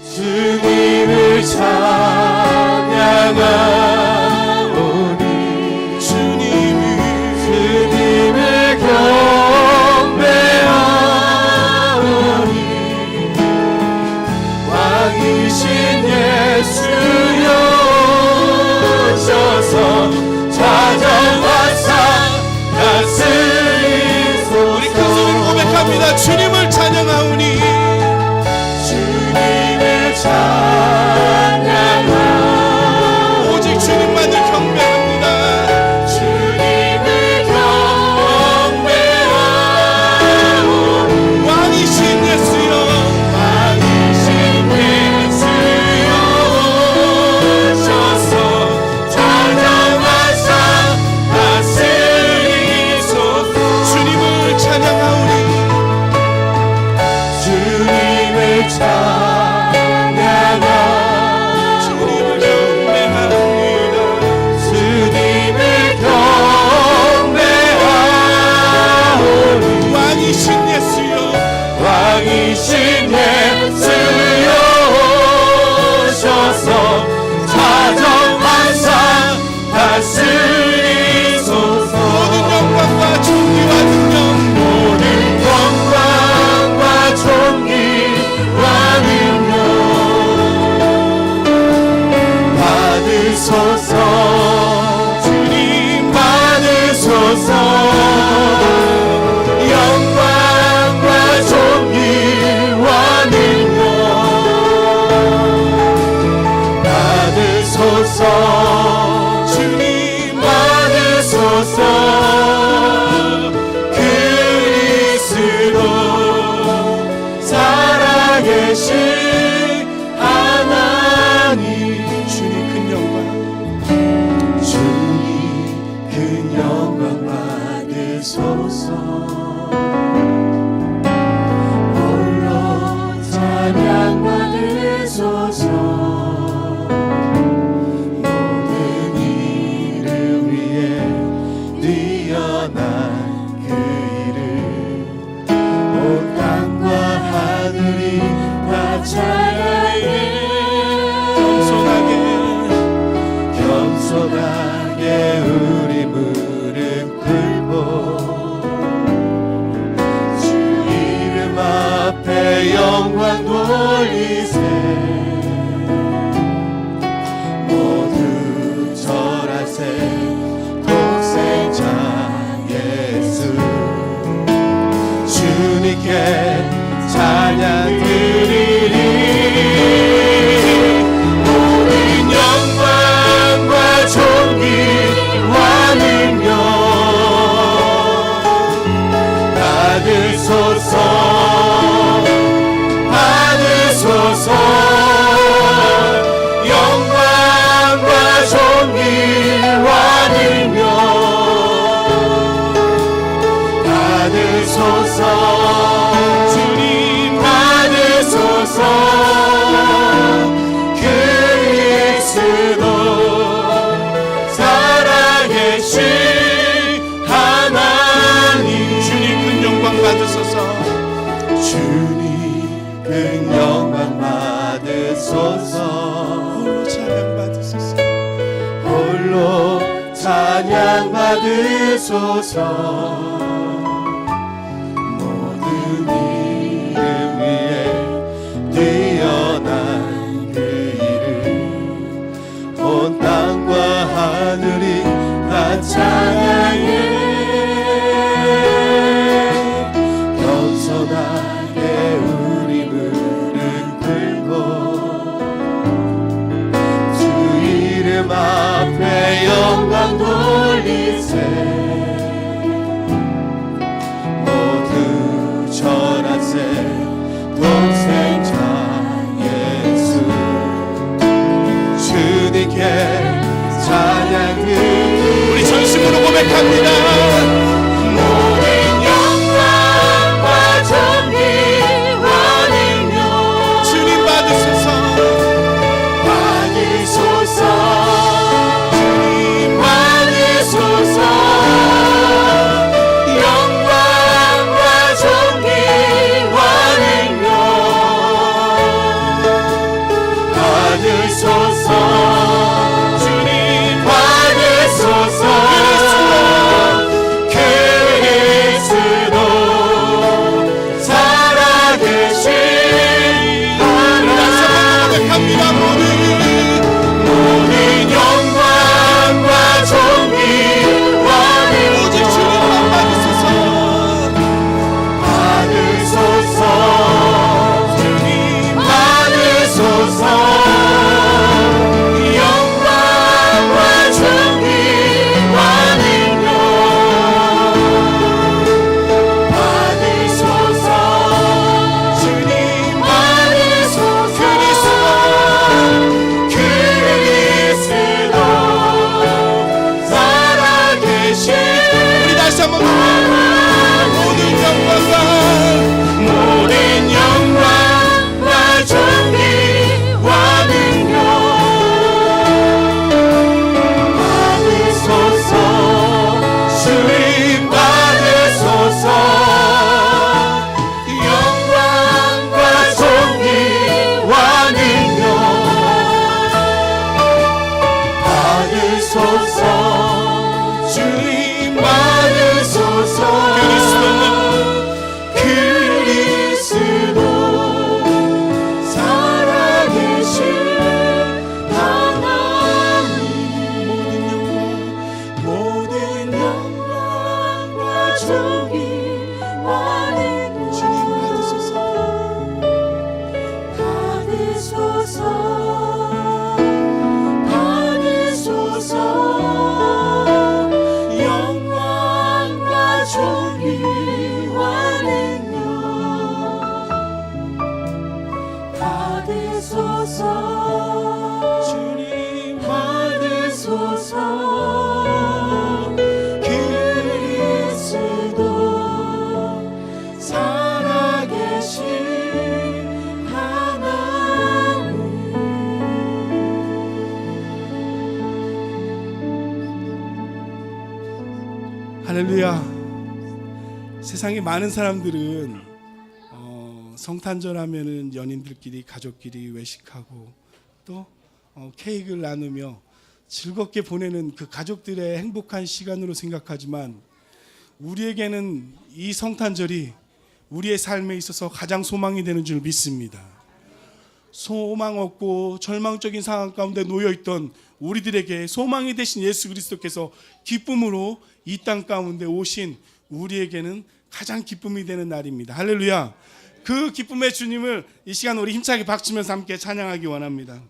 주님을 찬양하오니 주님을 경배하오니 왕이신 예수여 오셔서 찾아와서 다스리소서. 우리 큰 소리로 고백합니다. 주님을 찬양하오니 오직 주님만을 경배합니다. 주님을 경배하오니 왕이신 예수여 왕이신 예수여 오셔서 찾아와서 다스리소서. 주님을 찬양하오니 주님을 왕이신 예수여 오셔서 찾아와서 다스리소서. 모든 영광과 존귀와 능력 모든 영광과 존귀와 능력 받으소서. 주님 받으소서. 주님 받으소서. 그리스도 살아계신 하나님 주님 큰 영광 주님 큰 영광 받으소서. 홀로 찬양 받으소서. 겸손하게 우리 무릎 꿇고 주 이름 앞에 영광 돌리세. 모두 절하세. 독생자 예수 주님께 찬양 드리리. 존귀와 능력 받으소서. 받으소서. 영광과 존귀와 능력 받으소서. 주님 받으소서. 그리스도 하나님 주님 큰 영광 받으소서. 주님 큰 영광 받으소서. 홀로 찬양 받으소서. 홀로 찬양 받으소서. 모든 이름 위에 뛰어난 그 이름 온 땅과 하늘이 다 찬양해. 겸손하게 우리 무릎 꿇고 주 이름 앞에 영광 돌리세. 받으소서 주님 받으소서 그리스도 살아계신 하나님 할렐루야. 세상에 많은 사람들은 성탄절 하면은 연인들끼리 가족끼리 외식하고 또 케이크를 나누며 즐겁게 보내는 그 가족들의 행복한 시간으로 생각하지만 우리에게는 이 성탄절이 우리의 삶에 있어서 가장 소망이 되는 줄 믿습니다. 소망 없고 절망적인 상황 가운데 놓여있던 우리들에게 소망이 되신 예수 그리스도께서 기쁨으로 이 땅 가운데 오신 우리에게는 가장 기쁨이 되는 날입니다. 할렐루야. 그 기쁨의 주님을 이 시간 우리 힘차게 박수면서 함께 찬양하기 원합니다.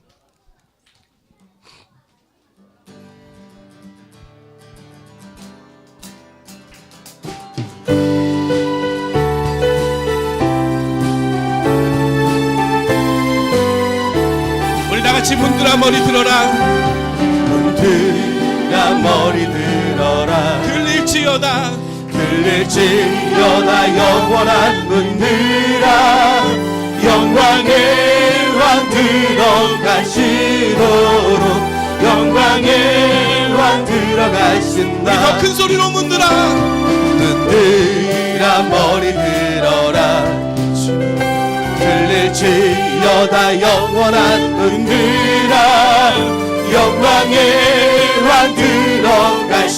우리 다 같이 문들아 머리 들어라. 문들아 머리 들어라 들릴지어다 들릴지어다 영원한 문들아 영광의 왕 들어가시도록 영광의 왕 들어가신다 더 큰 소리로 문들아 문들아 머리 들어라 들릴지어다 영원한 문들아 영광의 왕 들어가시도록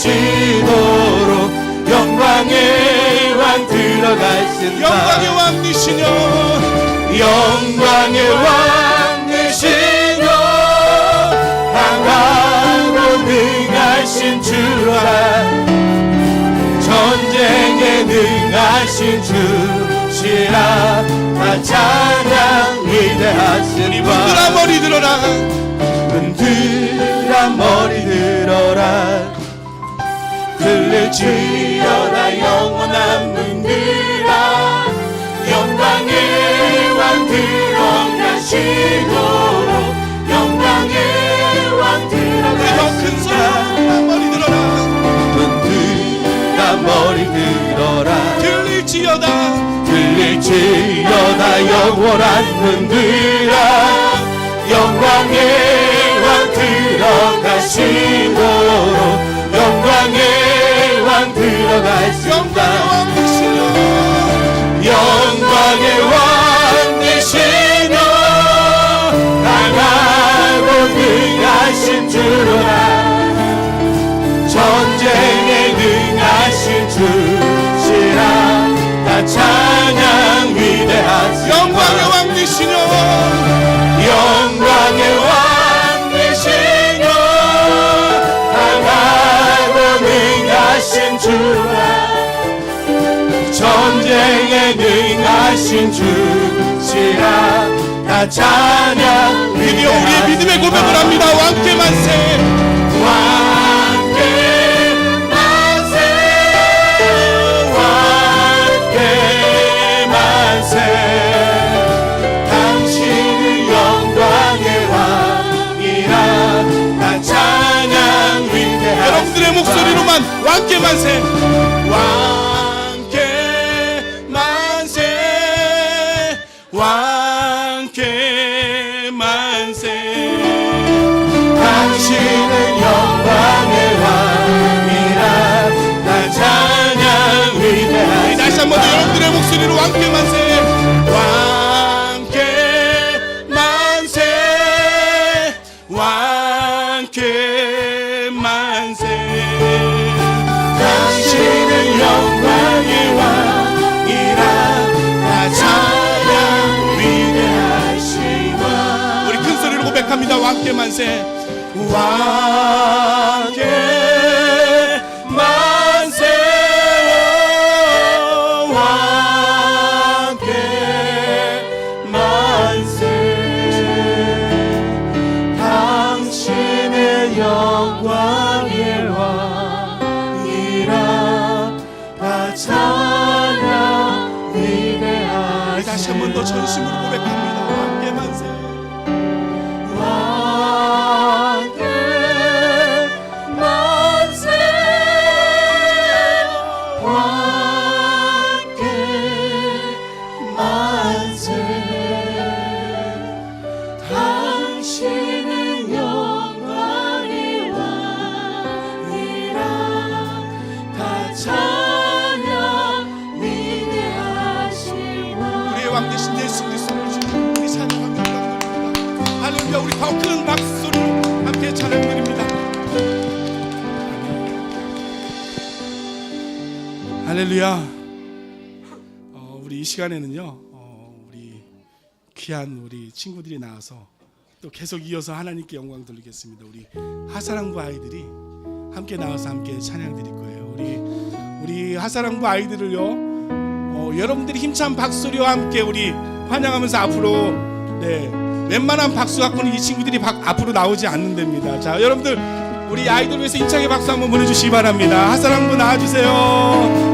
영광의 왕 들어가신다 영광의 왕 되시며 영광의 왕 되시며 강하고 능하신 주라 전쟁에 능하신 주시라 다 찬양 위대하신 문들아 머리 들어라 문들아 머리 들어라 들릴지어다 영원한 문들아 영광의 왕 들어가시도록 영광의 왕 더 큰 소리로 머리 들어라 문들아 머리 들어라 들릴지어다 들릴지어다 영원한 문들아 영광의 왕 들어가시도록 영광의 왕 들어가신다 영광의 왕 되시며 강하고 능하신 주라 전쟁에 능하신 주시라 다 찬양 위대하시다 영광의 왕 되시며 영광의 왕 되시며 강하고 능하신 주라 전쟁에 능하신 주시라 다 찬양 드디어 우리의 믿음의 고백을 합니다. 왕께 만세 왕께 만세 왕께 만세 당신은 영광의 왕이라 다 찬양 위대하시다 여러분들의 목소리로만 왕께 만세 왕께 만세 왕께 만세 당신은 영광의 왕이라 다 찬양 위대하시다 다시 한번 더 여러분들의 목소리로 왕께 만세 왕께 만세 왕께 만세 당신은 영광의 왕이라 다 찬양 위대하신 왕 우리 큰 소리로 고백합니다. 왕께 만세 왕께 만세 왕께 만세 당신의 영광의 왕이라 다 찬양 위대하신 다시 한 번 더 전심으로 고백합니다. 왕께 만세 주님께 찬양드립니다. 할렐루야. 우리 이 시간에는요, 우리 귀한 우리 친구들이 나와서 또 계속 이어서 하나님께 영광 돌리겠습니다. 우리 하사랑부 아이들이 함께 나와서 함께 찬양 드릴 거예요. 우리 하사랑부 아이들을요, 여러분들이 힘찬 박수리와 함께 우리 환영하면서 앞으로, 웬만한 박수 갖고는 이 친구들이 앞으로 나오지 않는답니다. 자, 여러분들 우리 아이들 위해서 힘차게 박수 한번 보내주시기 바랍니다. 하사랑부 나와주세요.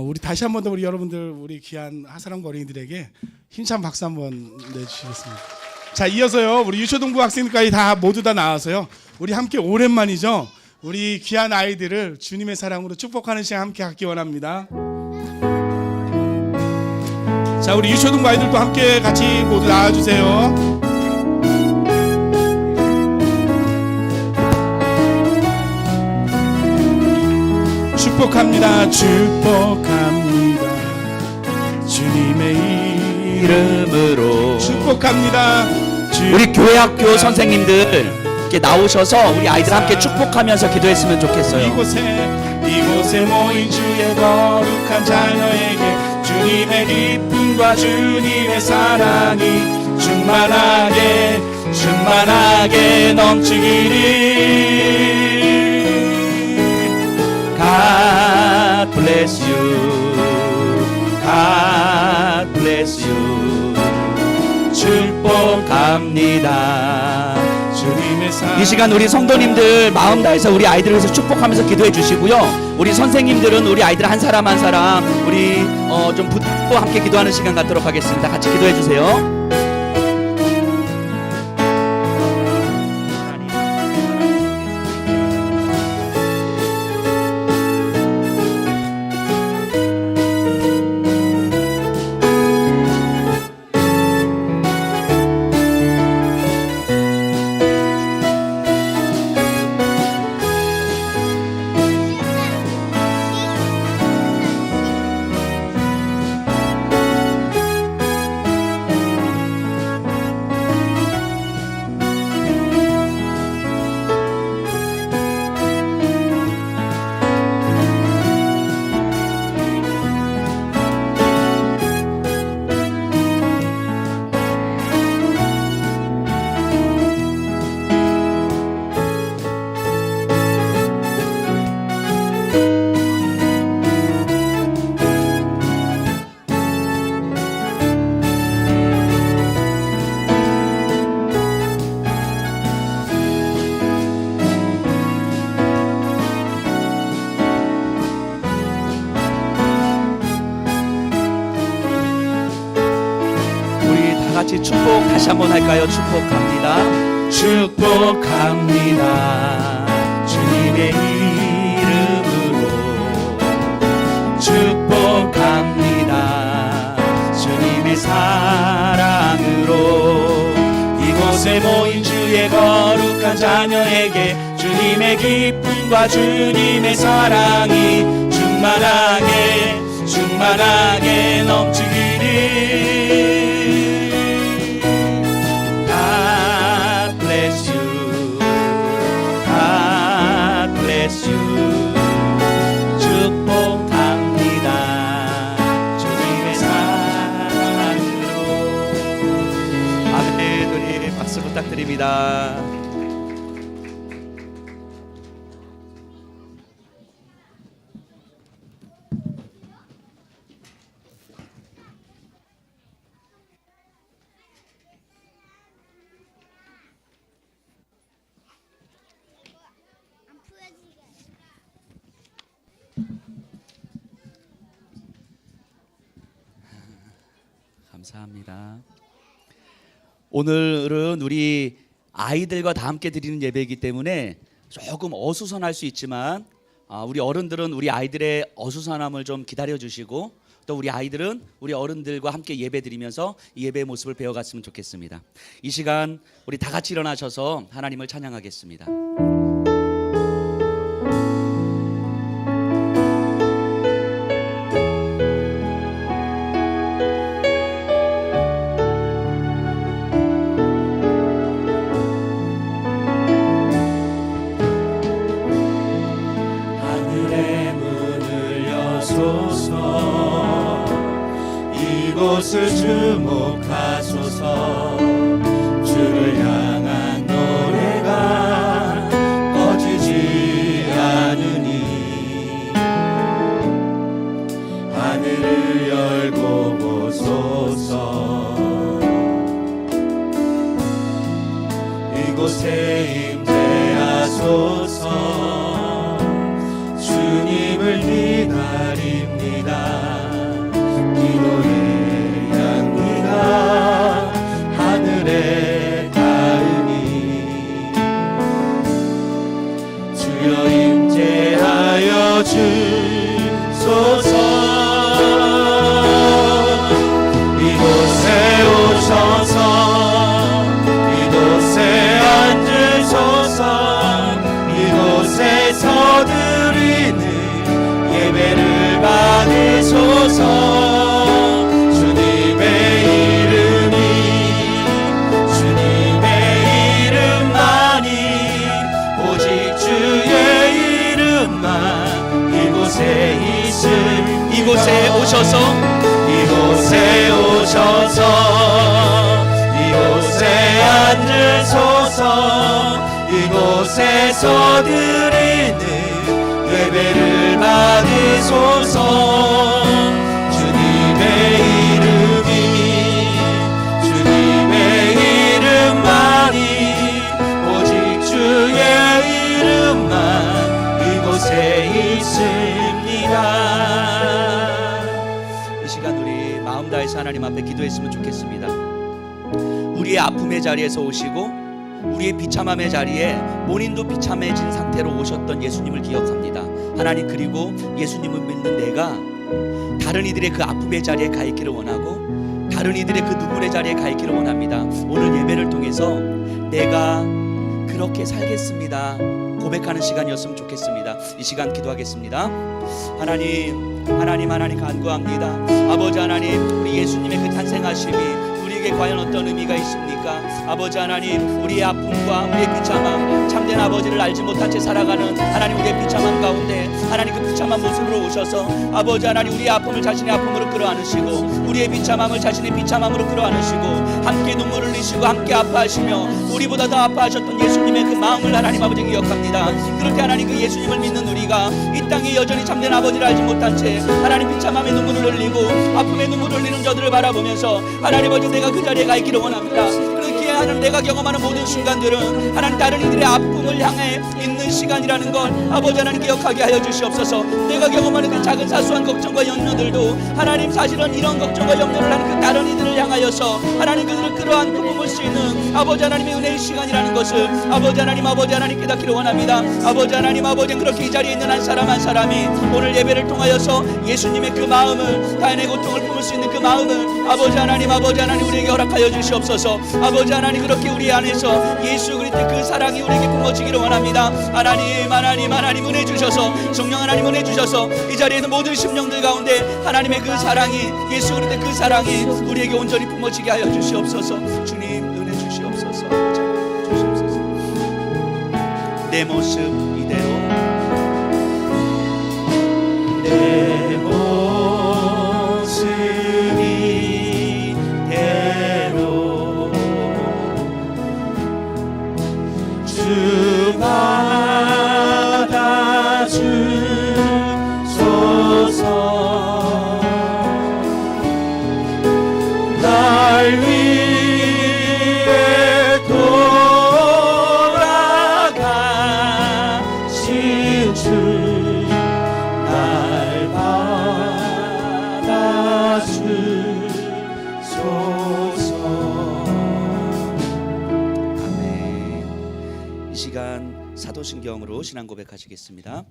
우리 다시 한 번 더 우리 여러분들 우리 귀한 하사람과 어린이들에게 힘찬 박수 한번 내주시겠습니다. 자, 이어서요 우리 유초동부 학생들까지 다 모두 다 나와서요 우리 함께 오랜만이죠 우리 귀한 아이들을 주님의 사랑으로 축복하는 시간 함께 갖기 원합니다. 자, 우리 유초동부 아이들도 함께 같이 모두 나와주세요. 축복합니다. 축복합니다. 주님의 이름으로 축복합니다. 우리 교회 학교 선생님들 이렇게 나오셔서 우리 아이들 함께 축복하면서 기도했으면 좋겠어요. 이곳에 모인 주의 거룩한 자녀에게 주님의 기쁨과 주님의 사랑이 충만하게 넘치기를. God bless you. God bless you. 축복합니다. 주님의 사랑. 이 시간 우리 성도님들 마음 다해서 우리 아이들을 위해서 축복하면서 기도해 주시고요. 우리 선생님들은 우리 아이들 한 사람 한 사람 우리 좀 붙고 함께 기도하는 시간 갖도록 하겠습니다. 같이 기도해 주세요. 같이 축복 다시 한번 할까요? 축복합니다. 축복합니다. 주님의 이름으로 축복합니다. 주님의 사랑으로 이곳에 모인 주의 거룩한 자녀에게 주님의 기쁨과 주님의 사랑이 충만하게 넘치기를. 축복합니다. 주님의 사랑으로. 아멘. 우리 박수 부탁드립니다. 감사합니다. 오늘은 우리 아이들과 다 함께 드리는 예배이기 때문에 조금 어수선할 수 있지만 우리 어른들은 우리 아이들의 어수선함을 좀 기다려 주시고 또 우리 아이들은 우리 어른들과 함께 예배 드리면서 이 예배의 모습을 배워갔으면 좋겠습니다. 이 시간 우리 다 같이 일어나셔서 하나님을 찬양하겠습니다. 이곳을 주목하소서. 주를 향한 노래가 꺼지지 않으니 하늘을 열고 보소서. 이곳에 임재하소서. 주님을 기다립니다. 앉으소서. 이곳에서 드리는 예배를 받으소서. 주님의 이름이 주님의 이름만이 오직 주의 이름만 이곳에 있습니다. 이 시간 우리 마음 다해서 하나님 앞에 기도했으면 좋겠습니다. 우리의 아픔의 자리에서 오시고 우리의 비참함의 자리에 본인도 비참해진 상태로 오셨던 예수님을 기억합니다. 하나님, 그리고 예수님을 믿는 내가 다른 이들의 그 아픔의 자리에 가 있기를 원하고 다른 이들의 그 눈물의 자리에 가 있기를 원합니다. 오늘 예배를 통해서 내가 그렇게 살겠습니다 고백하는 시간이었으면 좋겠습니다. 이 시간 기도하겠습니다. 하나님 간구합니다. 아버지 하나님, 우리 예수님의 그 탄생하심이 우리에게 과연 어떤 의미가 있습니까? 아버지 하나님, 우리의 아픔과 우리의 비참함, 참된 아버지를 알지 못한 채 살아가는 하나님, 우리의 비참함 가운데 하나님 그 비참한 모습으로 오셔서 아버지 하나님, 우리의 아픔을 자신의 아픔으로 끌어안으시고 우리의 비참함을 자신의 비참함으로 끌어안으시고 함께 눈물을 흘리시고 함께 아파하시며 우리보다 더 아파하셨던 예수님의 그 마음을 하나님 아버지 기억합니다. 그렇게 하나님 그 예수님을 믿는 우리가 이 땅에 여전히 참된 아버지를 알지 못한 채 하나님 비참함의 눈물을 흘리고 아픔의 눈물을 흘리는 저들을 바라보면서 하나님 아버지, 내가 그 자리에 가 있기를 원합니다. 그렇게 하나님, 내가 경험하는 모든 순간들은 하나님 다른 이들의 아픔을 향해 있는 시간이라는 걸 아버지 하나님 기억하게 하여 주시옵소서. 내가 경험하는 그 작은 사소한 걱정과 염려들도 하나님 사실은 이런 걱정과 염려를 하는 그 다른 이들을 향하여서 하나님 그들을 끌어안고 품을 수 있는 아버지 하나님의 은혜의 시간이라는 것을 아버지 하나님 깨닫기를 원합니다. 아버지 하나님, 그렇게 이 자리에 있는 한 사람 한 사람이 오늘 예배를 통하여서 예수님의 그 마음을, 타인의 고통을 품을 수 있는 그 마음을 아버지 하나님 우리에게 허락하여 주시옵소서. 아버지 하나님, 그렇게 우리 안에서 예수 그리스도의 그 사랑이 우리에게 품어지기를 원합니다. 하나님 은혜 주셔서, 성령 하나님 은혜 주셔서 이 자리에 있는 모든 심령들 가운데 하나님의 그 사랑이, 예수 그리스도의 그 사랑이 우리에게 온전히 품어지게 하여 주시옵소서. 주님 은혜 주시옵소서. 내 모습 이대로, 내 모습 이대로 주 받아주소서. 날 위해 돌아가신 주, 날 받아주소서. 아멘. 이 시간 사도신경으로 신앙 고백하시겠습니다.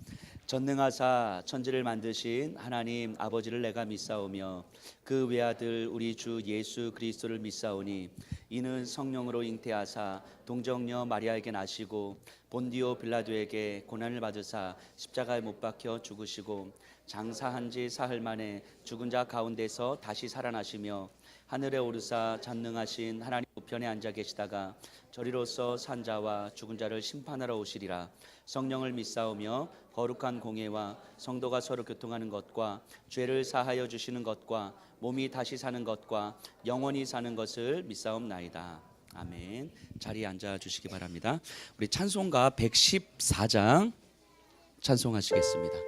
전능하사 천지를 만드신 하나님 아버지를 내가 믿사오며 그 외아들 우리 주 예수 그리스도를 믿사오니 이는 성령으로 잉태하사 동정녀 마리아에게 나시고 본디오 빌라도에게 고난을 받으사 십자가에 못 박혀 죽으시고 장사한 지 사흘 만에 죽은 자 가운데서 다시 살아나시며 하늘에 오르사 전능하신 하나님 우편에 앉아 계시다가 저리로서 산 자와 죽은 자를 심판하러 오시리라. 성령을 믿사오며 거룩한 공예와 성도가 서로 교통하는 것과 죄를 사하여 주시는 것과 몸이 다시 사는 것과 영원히 사는 것을 믿사옵나이다. 아멘. 자리에 앉아 주시기 바랍니다. 우리 찬송가 114장 찬송하시겠습니다.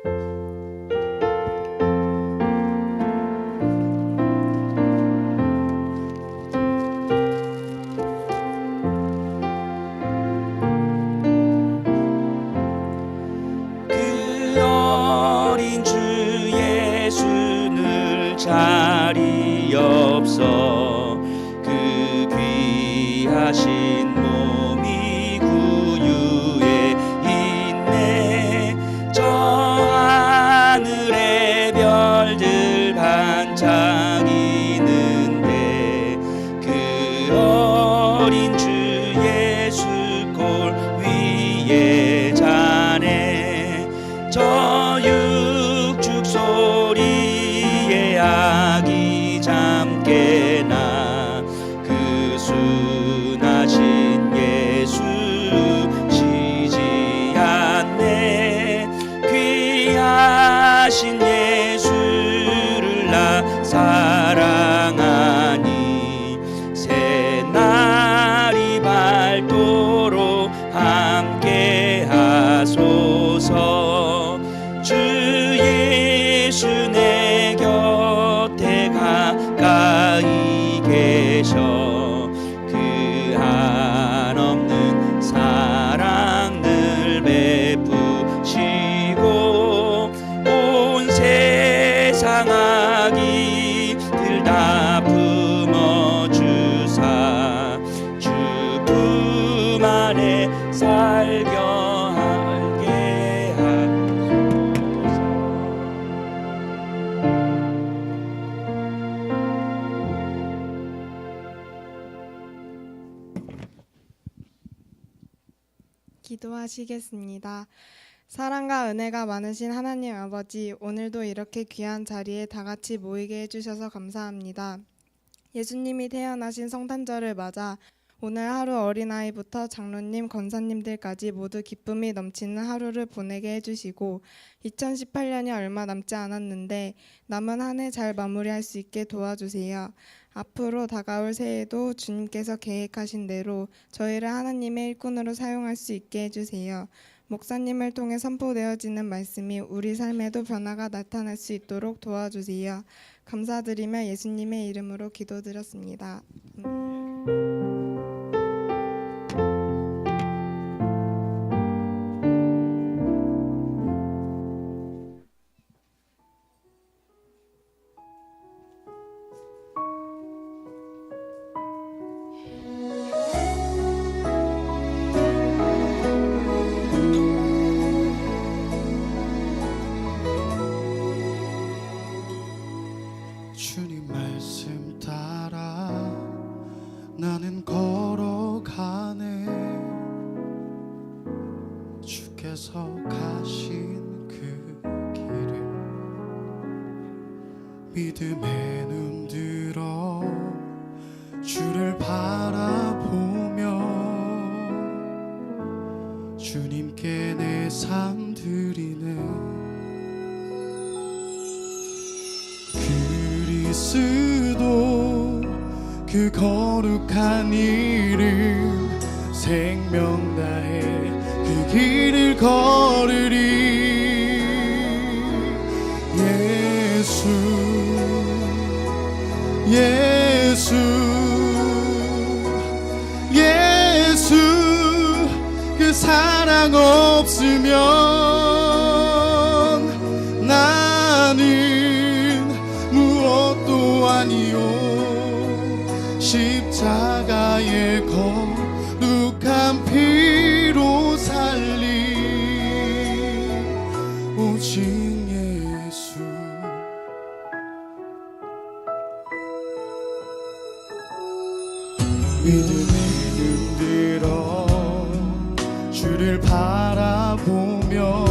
자리 없어 그 귀하신 몸이 구유에 있네. 저 하늘의 별들 반짝이는데 그 어린 주 예수 골 위에 자네. 저 육축 소리 아기 잠깨나 그 순하신 예수 쉬지 않네. 귀하신 예수를 나 사랑하니 새날이 주님 안에 살게 하소서. 기도하시겠습니다. 사랑과 은혜가 많으신 하나님 아버지, 오늘도 이렇게 귀한 자리에 다 같이 모이게 해주셔서 감사합니다. 예수님이 태어나신 성탄절을 맞아 오늘 하루 어린아이부터 장로님, 권사님들까지 모두 기쁨이 넘치는 하루를 보내게 해주시고 2018년이 얼마 남지 않았는데 남은 한 해 잘 마무리할 수 있게 도와주세요. 앞으로 다가올 새해도 주님께서 계획하신 대로 저희를 하나님의 일꾼으로 사용할 수 있게 해주세요. 목사님을 통해 선포되어지는 말씀이 우리 삶에도 변화가 나타날 수 있도록 도와주세요. 감사드리며 예수님의 이름으로 기도드렸습니다. 주님 말씀 따라 나는 걸어가네. 주께서 가신 그 길을 믿음에 눈 들어 주를 바라보며 주님께 내 삶 드리네. 그리스도 그 거룩한 이름 생명 다해 그 길을 걸으리. 예수 예수 예수 그 사랑 없으면 나는 무엇도 아니요. 십자가의 거룩한 피로 살린 오직 예수. 믿음에 눈 들어 주를 바라보며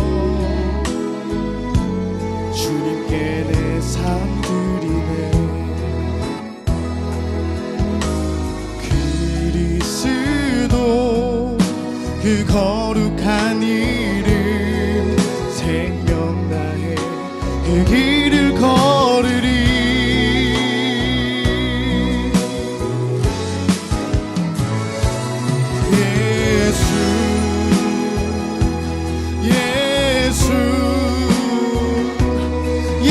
주님께 내 삶 드리네. 그리스도 그 거룩한 이름 생명 다해 그 길을 걸으리. 예수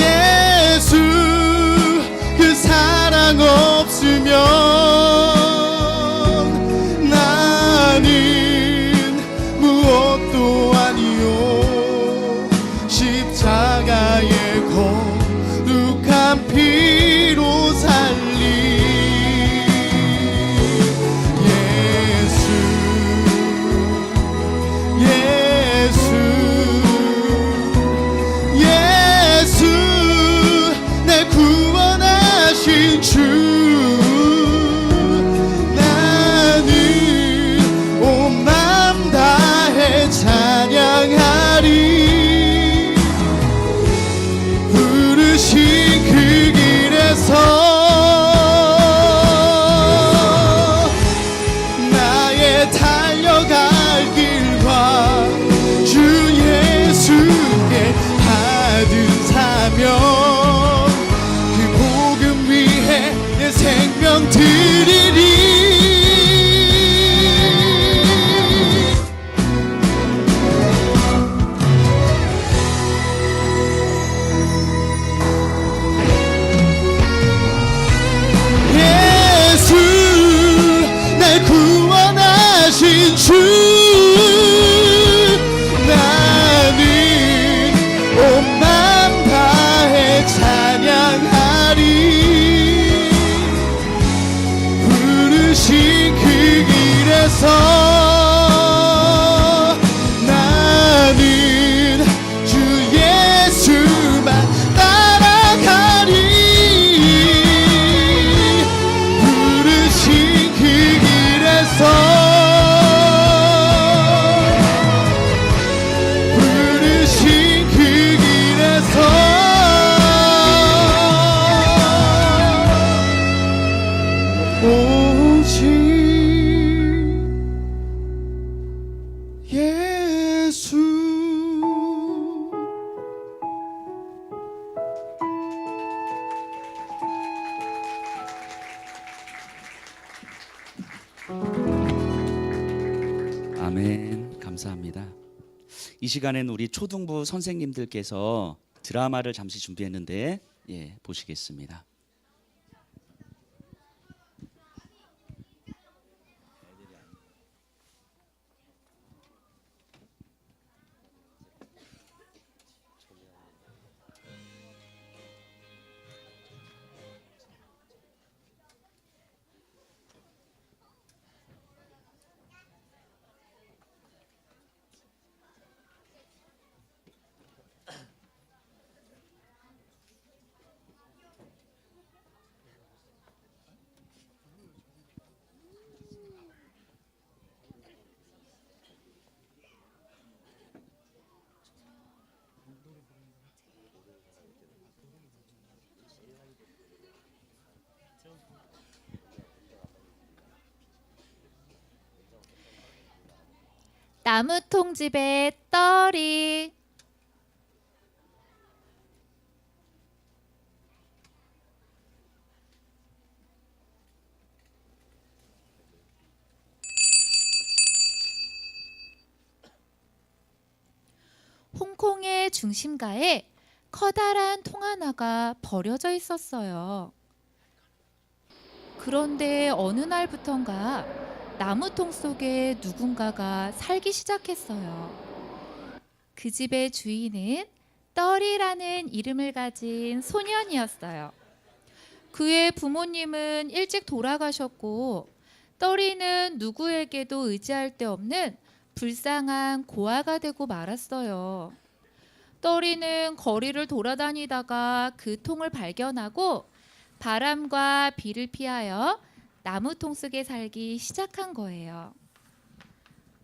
예수 그 사랑 없으면 나는 무엇도 아멘. 감사합니다. 이 시간에는 우리 초등부 선생님들께서 드라마를 잠시 준비했는데 보시겠습니다. 나무통집에 떨이. 홍콩의 중심가에 커다란 통 하나가 버려져 있었어요. 그런데 어느 날부턴가 나무통 속에 누군가가 살기 시작했어요. 그 집의 주인은 떨이라는 이름을 가진 소년이었어요. 그의 부모님은 일찍 돌아가셨고 떨이는 누구에게도 의지할 데 없는 불쌍한 고아가 되고 말았어요. 떨이는 거리를 돌아다니다가 그 통을 발견하고 바람과 비를 피하여 나무통 속에 살기 시작한 거예요.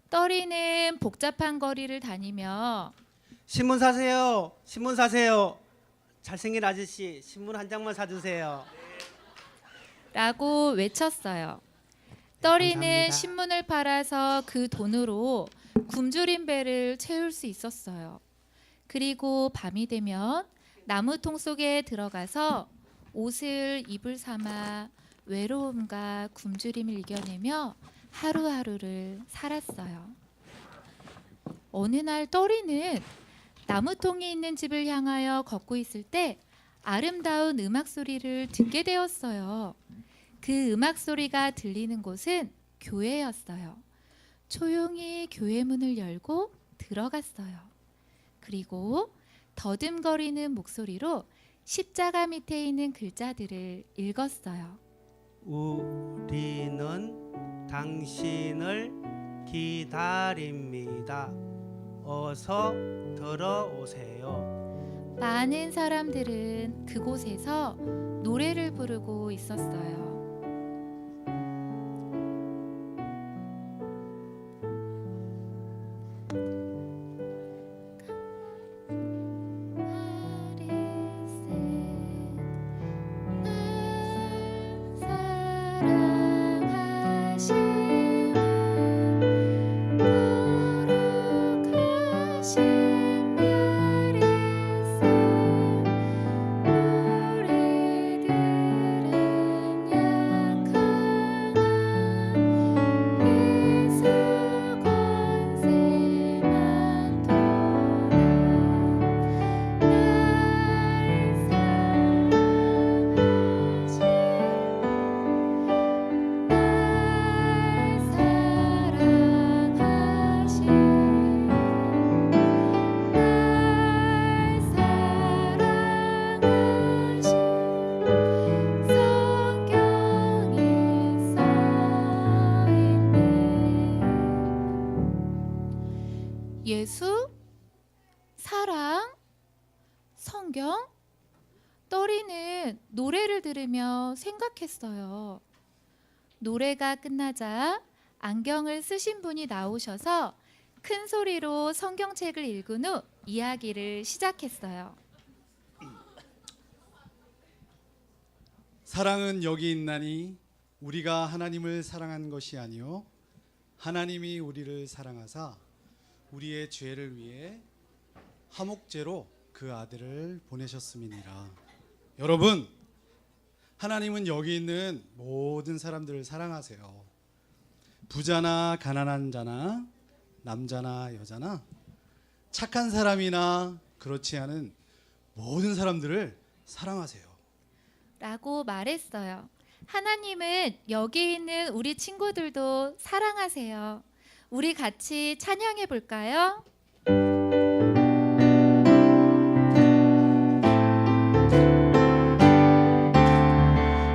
떨이는 복잡한 거리를 다니며 신문 사세요. 신문 사세요. 잘생긴 아저씨 신문 한 장만 사주세요. 라고 외쳤어요. 떨이는 감사합니다. 신문을 팔아서 그 돈으로 굶주린 배를 채울 수 있었어요. 그리고 밤이 되면 나무통 속에 들어가서 옷을 이불 삼아 외로움과 굶주림을 이겨내며 하루하루를 살았어요. 어느 날 떨이는 나무통이 있는 집을 향하여 걷고 있을 때 아름다운 음악 소리를 듣게 되었어요. 그 음악 소리가 들리는 곳은 교회였어요. 조용히 교회 문을 열고 들어갔어요. 그리고 더듬거리는 목소리로 십자가 밑에 있는 글자들을 읽었어요. 우리는 당신을 기다립니다. 어서 들어오세요. 많은 사람들은 그곳에서 노래를 부르고 있었어요. 예수, 사랑, 성경. 떨이는 노래를 들으며 생각했어요. 노래가 끝나자 안경을 쓰신 분이 나오셔서 큰 소리로 성경책을 읽은 후 이야기를 시작했어요. 사랑은 여기 있나니 우리가 하나님을 사랑한 것이 아니요 하나님이 우리를 사랑하사 우리의 죄를 위해 화목제로 그 아들을 보내셨음이니라. 여러분, 하나님은 여기 있는 모든 사람들을 사랑하세요. 부자나 가난한 자나 남자나 여자나 착한 사람이나 그렇지 않은 모든 사람들을 사랑하세요. 라고 말했어요. 하나님은 여기 있는 우리 친구들도 사랑하세요. 우리 같이 찬양해 볼까요?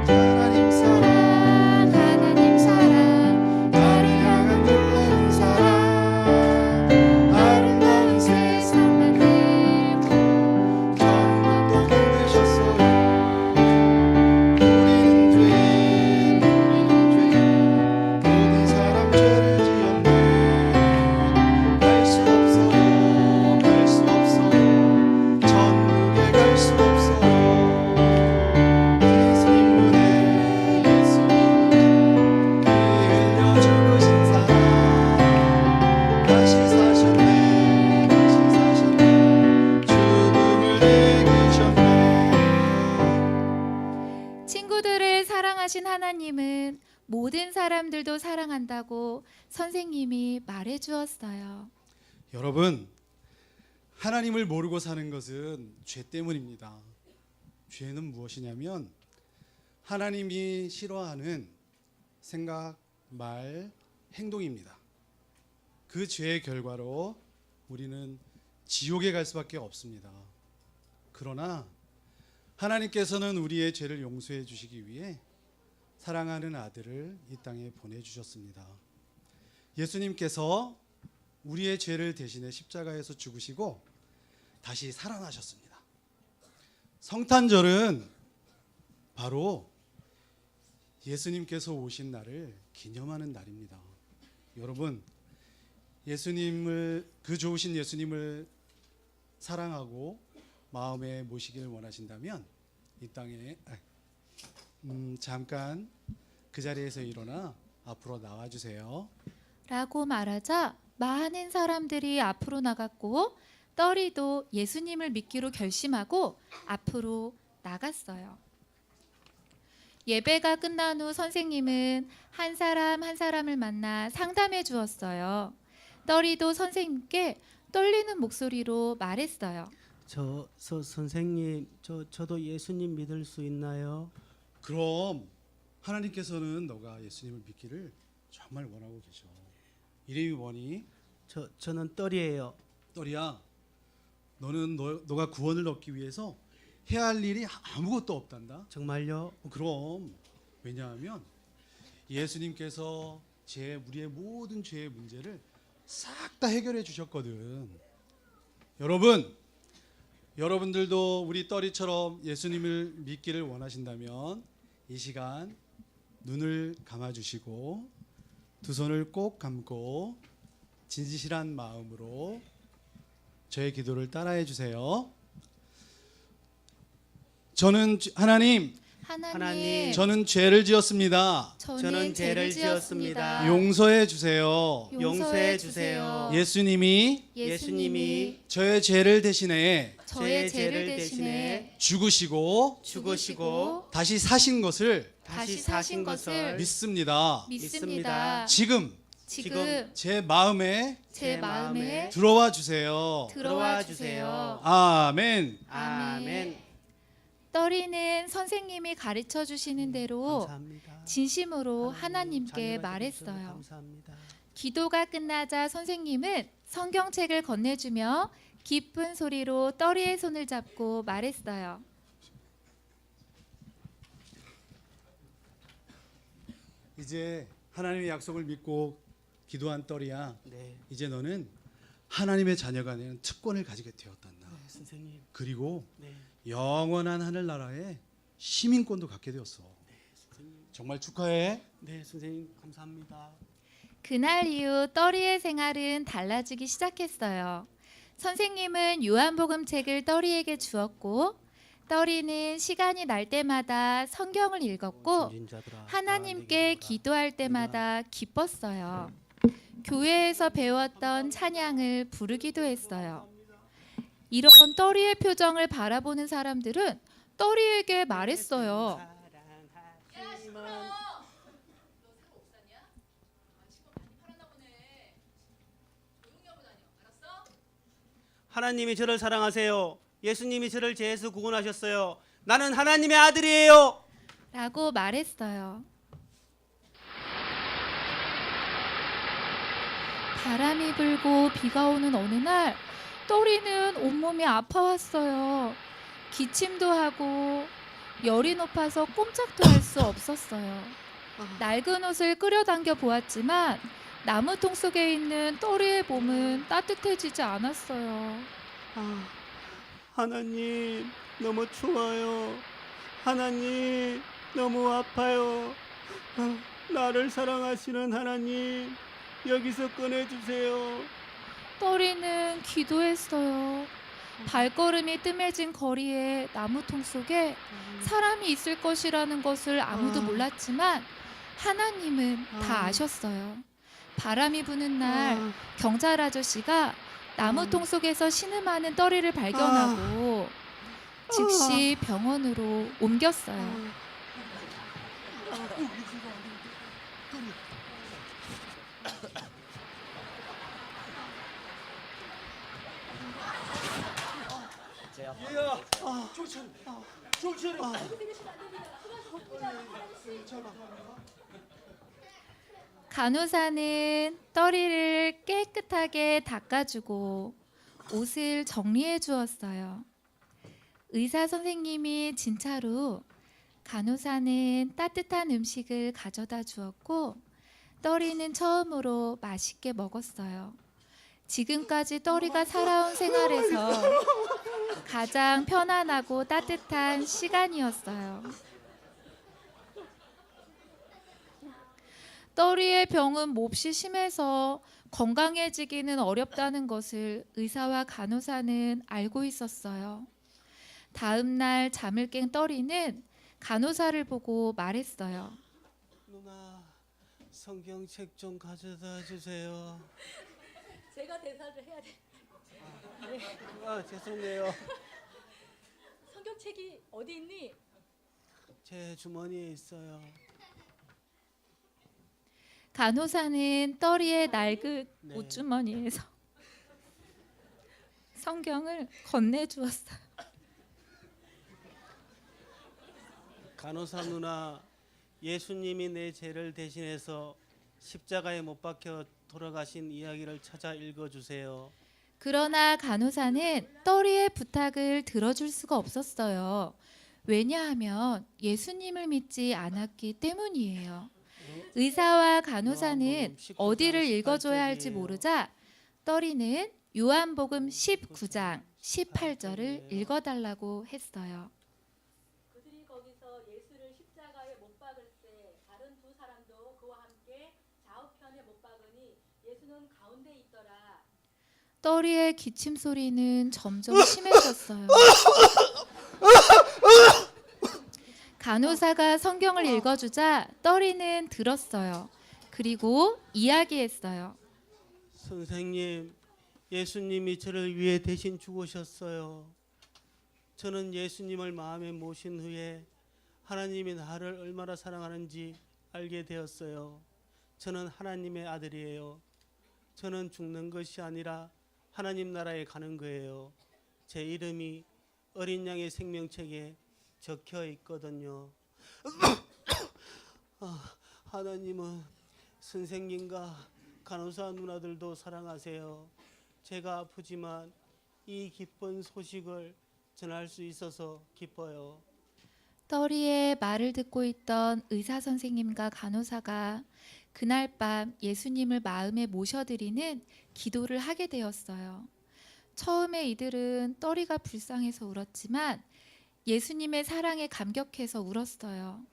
하나님 사랑, 하나님 사랑, 나를 향한 놀라운 사랑, 아름다운 세상 만들고 천국도 만드셨어요. 우리는 죄인, 모든 사람 죄를 지었네. 갈 수 없어요, 갈 수 없어요, 천국에 갈 수 없어요. 예수님 은혜, 예수님 피 흘려 죽으신 사랑, 다시 사셨네, 죽음을 이기셨네. 친구들을 사랑하신 하나님은 모든 사람들도 사랑한다고 선생님이 말해 주었어요. 여러분, 하나님을 모르고 사는 것은 죄 때문입니다. 죄는 무엇이냐면 하나님이 싫어하는 생각, 말, 행동입니다. 그 죄의 결과로 우리는 지옥에 갈 수밖에 없습니다. 그러나 하나님께서는 우리의 죄를 용서해 주시기 위해 사랑하는 아들을 이 땅에 보내주셨습니다. 예수님께서 우리의 죄를 대신해 십자가에서 죽으시고 다시 살아나셨습니다. 성탄절은 바로 예수님께서 오신 날을 기념하는 날입니다. 여러분, 그 좋으신 예수님을 사랑하고 마음에 모시기를 원하신다면 이 땅에 잠깐 그 자리에서 일어나 앞으로 나와주세요. 라고 말하자 많은 사람들이 앞으로 나갔고 떨이도 예수님을 믿기로 결심하고 앞으로 나갔어요. 예배가 끝난 후 선생님은 한 사람 한 사람을 만나 상담해 주었어요. 떨이도 선생님께 떨리는 목소리로 말했어요. 선생님, 저도 예수님 믿을 수 있나요? 그럼 하나님께서는 너가 예수님을 믿기를 정말 원하고 계셔. 이름이 뭐니? 저는 떨이에요. 떨이야, 너는 너가 구원을 얻기 위해서 해야 할 일이 아무것도 없단다. 정말요? 그럼 왜냐하면 예수님께서 우리의 모든 죄의 문제를 싹 다 해결해 주셨거든. 여러분들도 우리 떨이처럼 예수님을 믿기를 원하신다면 이 시간 눈을 감아주시고 두 손을 꼭 감고 진실한 마음으로 저의 기도를 따라해 주세요. 하나님, 저는 죄를 지었습니다. 저는 죄를 지었습니다. 용서해 주세요. 용서해 주세요. 예수님이 저의 죄를 대신해 저의 죄를 대신해 죽으시고 다시 사신 것을 믿습니다. 믿습니다. 지금 제 마음에 들어와 주세요. 아멘. 아멘. 떨이는 선생님이 가르쳐 주시는 대로 감사합니다. 진심으로 하나님, 하나님께 자녀가 말했어요. 되어주셔서 감사합니다. 기도가 끝나자 선생님은 성경책을 건네주며 기쁜 소리로 떨이의 손을 잡고 말했어요. 이제 하나님의 약속을 믿고 기도한 떨이야. 네, 이제 너는 하나님의 자녀가 되는 특권을 가지게 되었단다. 선생님. 그리고 네, 영원한 하늘나라의 시민권도 갖게 되었어. 정말 축하해. 네, 선생님 감사합니다. 그날 이후 떨이의 생활은 달라지기 시작했어요. 선생님은 요한복음 책을 떨이에게 주었고 떨이는 시간이 날 때마다 성경을 읽었고 진진자들아, 하나님께 기도할 때마다 기뻤어요. 교회에서 배웠던 찬양을 부르기도 했어요. 이런 떨이의 표정을 바라보는 사람들은 떨이에게 말했어요. 하나님이 저를 사랑하세요. 예수님이 저를 죄에서 구원하셨어요. 나는 하나님의 아들이에요. 라고 말했어요. 바람이 불고 비가 오는 어느 날 또리는 온몸이 아파왔어요. 기침도 하고 열이 높아서 꼼짝도 할 수 없었어요. 낡은 옷을 끌어당겨 보았지만 나무통 속에 있는 또리의 몸은 따뜻해지지 않았어요. 하나님 너무 추워요. 하나님 너무 아파요. 나를 사랑하시는 하나님 여기서 꺼내주세요. 또리는 기도했어요. 발걸음이 뜸해진 거리에 나무통 속에 사람이 있을 것이라는 것을 아무도 몰랐지만 하나님은 다 아셨어요. 바람이 부는 날 경찰 아저씨가 나무통 속에서 신음하는 또리를 발견하고 즉시 병원으로 옮겼어요. 간호사는 또리를 깨끗하게 닦아주고 옷을 정리해 주었어요. 의사 선생님이 진찰 후 간호사는 따뜻한 음식을 가져다 주었고 또리는 처음으로 맛있게 먹었어요. 지금까지 또리가 살아온 생활에서 가장 편안하고 따뜻한 시간이었어요. 또리의 병은 몹시 심해서 건강해지기는 어렵다는 것을 의사와 간호사는 알고 있었어요. 다음 날 잠을 깬 또리는 간호사를 보고 말했어요. 누나 성경책 좀 가져다 주세요. 제가 대사를 해야 돼. 죄송해요. 성경책이 어디 있니? 제 주머니에 있어요. 간호사는 또리의 낡은 네. 옷주머니에서 성경을 건네주었어요. 간호사 누나, 예수님이 내 죄를 대신해서 십자가에 못 박혀 돌아가신 이야기를 찾아 읽어주세요. 그러나 간호사는 또리의 부탁을 들어줄 수가 없었어요. 왜냐하면 예수님을 믿지 않았기 때문이에요. 의사와 간호사는 어디를 읽어줘야 할지 모르자 또리는 요한복음 19장 18절을 읽어달라고 했어요. 그들이 거기서 예수를 십자가에 못 박을 때 다른 두 사람도 그와 함께 좌우편에 못 박으니 예수는 가운데 있더라. 또리의 기침 소리는 점점 심해졌어요. 간호사가 성경을 읽어주자 또리는 들었어요. 그리고 이야기했어요. 선생님, 예수님이 저를 위해 대신 죽으셨어요. 저는 예수님을 마음에 모신 후에 하나님이 나를 얼마나 사랑하는지 알게 되었어요. 저는 하나님의 아들이에요. 저는 죽는 것이 아니라 하나님 나라에 가는 거예요. 제 이름이 어린 양의 생명책에 적혀 있거든요. 하나님은 선생님과 간호사 누나들도 사랑하세요. 제가 아프지만 이 기쁜 소식을 전할 수 있어서 기뻐요. 또리의 말을 듣고 있던 의사 선생님과 간호사가 그날 밤 예수님을 마음에 모셔드리는 기도를 하게 되었어요. 처음에 이들은 또리가 불쌍해서 울었지만 예수님의 사랑에 감격해서 울었어요.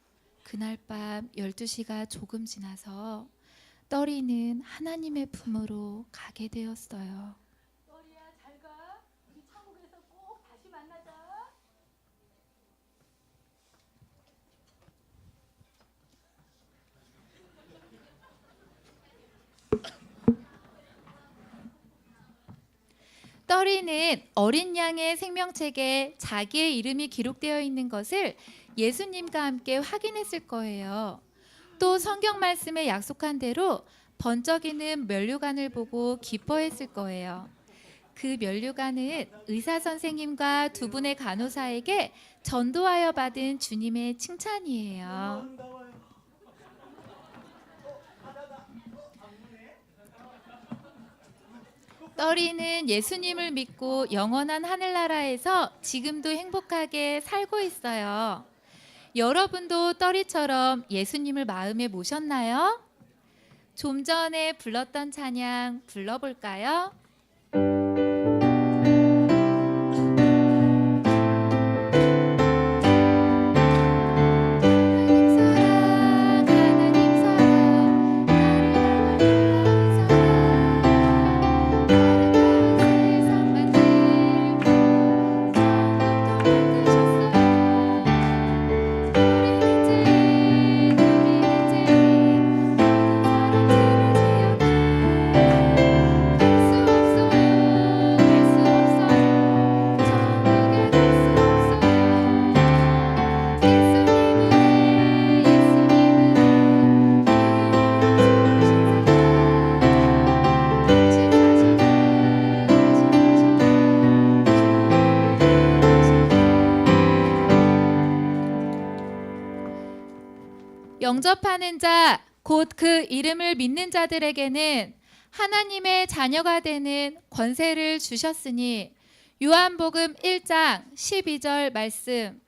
그날 밤 12시가 조금 지나서 또리는 하나님의 품으로 가게 되었어요. 또리야 잘 가. 우리 천국에서 꼭 다시 만나자. 또리는 어린 양의 생명책에 자기의 이름이 기록되어 있는 것을 예수님과 함께 확인했을 거예요. 또 성경 말씀에 약속한 대로 번쩍이는 면류관을 보고 기뻐했을 거예요. 그 면류관은 의사 선생님과 두 분의 간호사에게 전도하여 받은 주님의 칭찬이에요. 떠리는 예수님을 믿고 영원한 하늘나라에서 지금도 행복하게 살고 있어요. 여러분도 떠리처럼 예수님을 마음에 모셨나요? 좀 전에 불렀던 찬양 불러볼까요? 하나님 사랑, 나를 세상 만들고 처음부터 만드셨어요. 영접하는 자, 곧 그 이름을 믿는 자들에게는 하나님의 자녀가 되는 권세를 주셨으니 요한복음 1장 12절 말씀.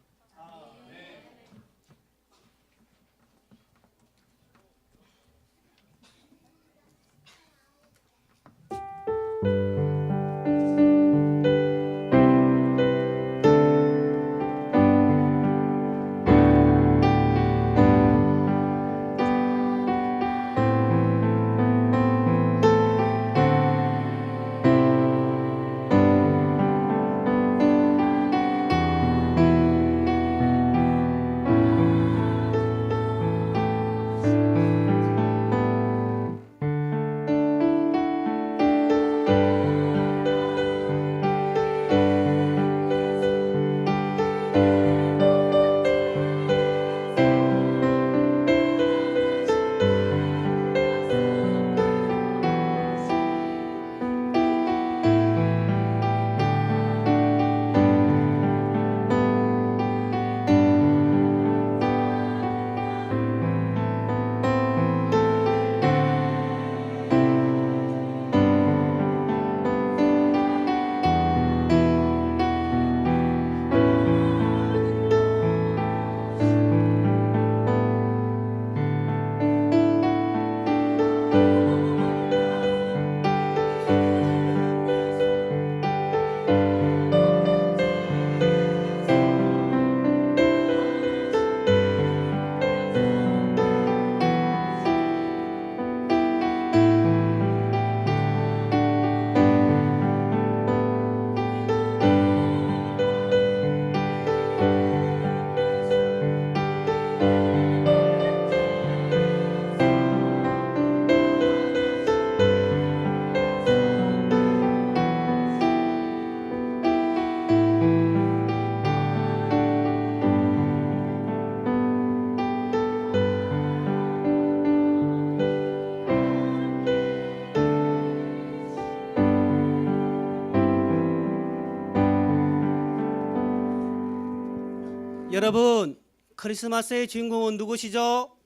여러분, 크리스마스의 주인공은 누구시죠?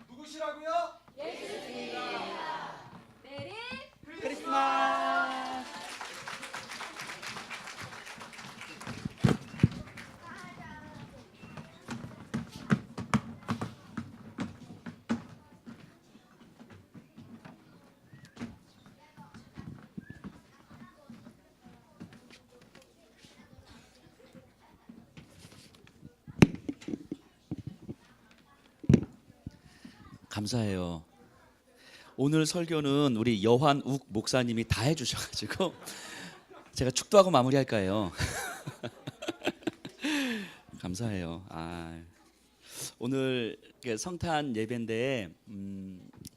누구시라고요? 크리스마스! 감사해요. 오늘 설교는 우리 여환욱 목사님이 다 해주셔가지고 제가 축도하고 마무리할까 해요. 감사해요. 오늘 성탄 예배인데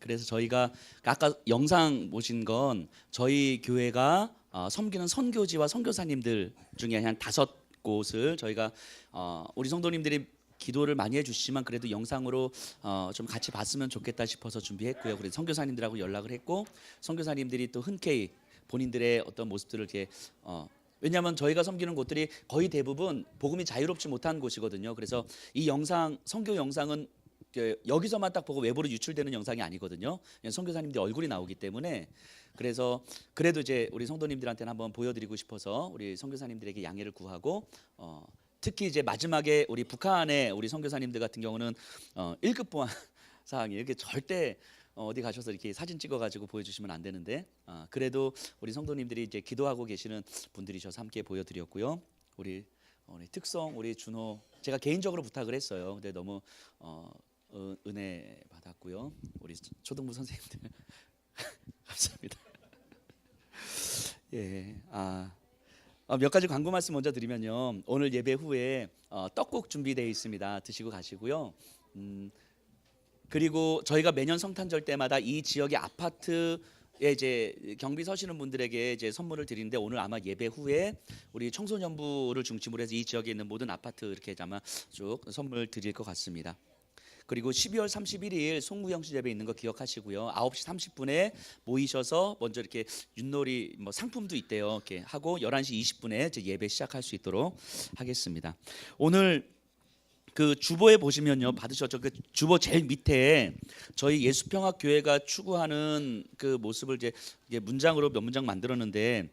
그래서 저희가 아까 영상 보신 건 저희 교회가 섬기는 선교지와 선교사님들 중에 한 5곳을 저희가 우리 성도님들이 기도를 많이 해주시지만 그래도 영상으로 좀 같이 봤으면 좋겠다 싶어서 준비했고요. 그래서 선교사님들하고 연락을 했고 선교사님들이 또 흔쾌히 본인들의 어떤 모습들을 이렇게 왜냐하면 저희가 섬기는 곳들이 거의 대부분 복음이 자유롭지 못한 곳이거든요. 그래서 이 영상 선교 영상은 여기서만 딱 보고 외부로 유출되는 영상이 아니거든요. 그냥 선교사님들 얼굴이 나오기 때문에 그래서 그래도 이제 우리 성도님들한테는 한번 보여드리고 싶어서 우리 선교사님들에게 양해를 구하고 특히 이제 마지막에 우리 북한의 우리 선교사님들 같은 경우는 1급 보안 사항이 이렇게 절대 어디 가셔서 이렇게 사진 찍어가지고 보여주시면 안 되는데 그래도 우리 성도님들이 이제 기도하고 계시는 분들이셔서 함께 보여드렸고요. 우리 특성 우리 준호 제가 개인적으로 부탁을 했어요. 근데 너무 은혜 받았고요. 우리 초등부 선생님들 감사합니다. 예, 몇 가지 광고 말씀 먼저 드리면요. 오늘 예배 후에 떡국 준비되어 있습니다. 드시고 가시고요. 그리고 저희가 매년 성탄절 때마다 이 지역의 아파트에 이제 경비 서시는 분들에게 이제 선물을 드리는데 오늘 아마 예배 후에 우리 청소년부를 중심으로 해서 이 지역에 있는 모든 아파트 이렇게 아마 쭉 선물 드릴 것 같습니다. 그리고 12월 31일 송무영시 예배 있는 거 기억하시고요. 9시 30분에 모이셔서 먼저 이렇게 윷놀이 뭐 상품도 있대요. 이렇게 하고 11시 20분에 이제 예배 시작할 수 있도록 하겠습니다. 오늘 그 주보에 보시면요 받으셨죠? 그 주보 제일 밑에 저희 예수평화교회가 추구하는 그 모습을 이제 문장으로 몇 문장 만들었는데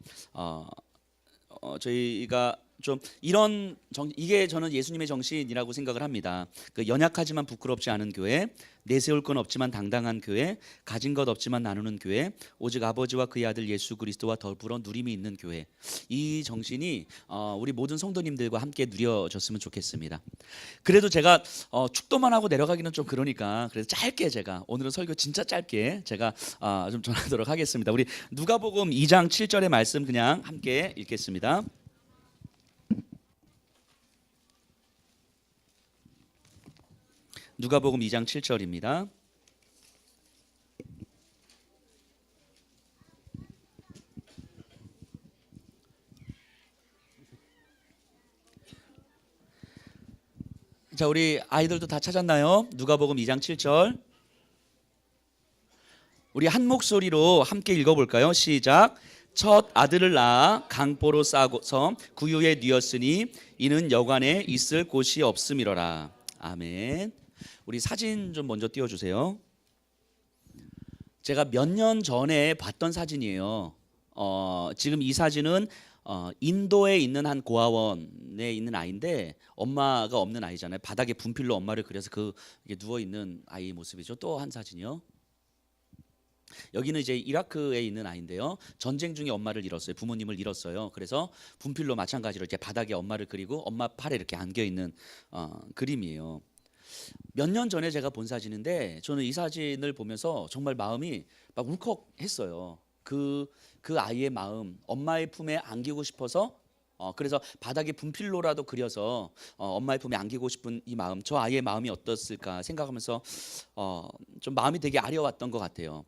저희가 좀 이런 이게 저는 예수님의 정신이라고 생각을 합니다. 그 연약하지만 부끄럽지 않은 교회, 내세울 건 없지만 당당한 교회, 가진 것 없지만 나누는 교회, 오직 아버지와 그의 아들 예수 그리스도와 더불어 누림이 있는 교회. 이 정신이 우리 모든 성도님들과 함께 누려졌으면 좋겠습니다. 그래도 제가 축도만 하고 내려가기는 좀 그러니까 그래서 짧게 제가 오늘은 설교 진짜 짧게 제가 좀 전하도록 하겠습니다. 우리 누가복음 2장 7절의 말씀 그냥 함께 읽겠습니다. 누가복음 2장 7절입니다. 자, 우리 아이들도 다 찾았나요? 누가복음 2장 7절. 우리 한 목소리로 함께 읽어볼까요? 시작. 첫 아들을 낳아 강보로 싸고서 구유에 뉘었으니 이는 여관에 있을 곳이 없음이로라. 아멘. 우리 사진 좀 먼저 띄워주세요. 제가 몇 년 전에 봤던 사진이에요. 지금 이 사진은 인도에 있는 한 고아원에 있는 아이인데 엄마가 없는 아이잖아요. 바닥에 분필로 엄마를 그려서 이게 누워 있는 아이 모습이죠. 또 한 사진이요. 여기는 이제 이라크에 있는 아이인데요. 전쟁 중에 엄마를 잃었어요. 부모님을 잃었어요. 그래서 분필로 마찬가지로 이제 바닥에 엄마를 그리고 엄마 팔에 이렇게 안겨 있는 그림이에요. 몇 년 전에 제가 본 사진인데 저는 이 사진을 보면서 정말 마음이 막 울컥했어요. 그 아이의 마음, 엄마의 품에 안기고 싶어서 그래서 바닥에 분필로라도 그려서 엄마의 품에 안기고 싶은 이 마음, 저 아이의 마음이 어떻을까 생각하면서 좀 마음이 되게 아려왔던 것 같아요.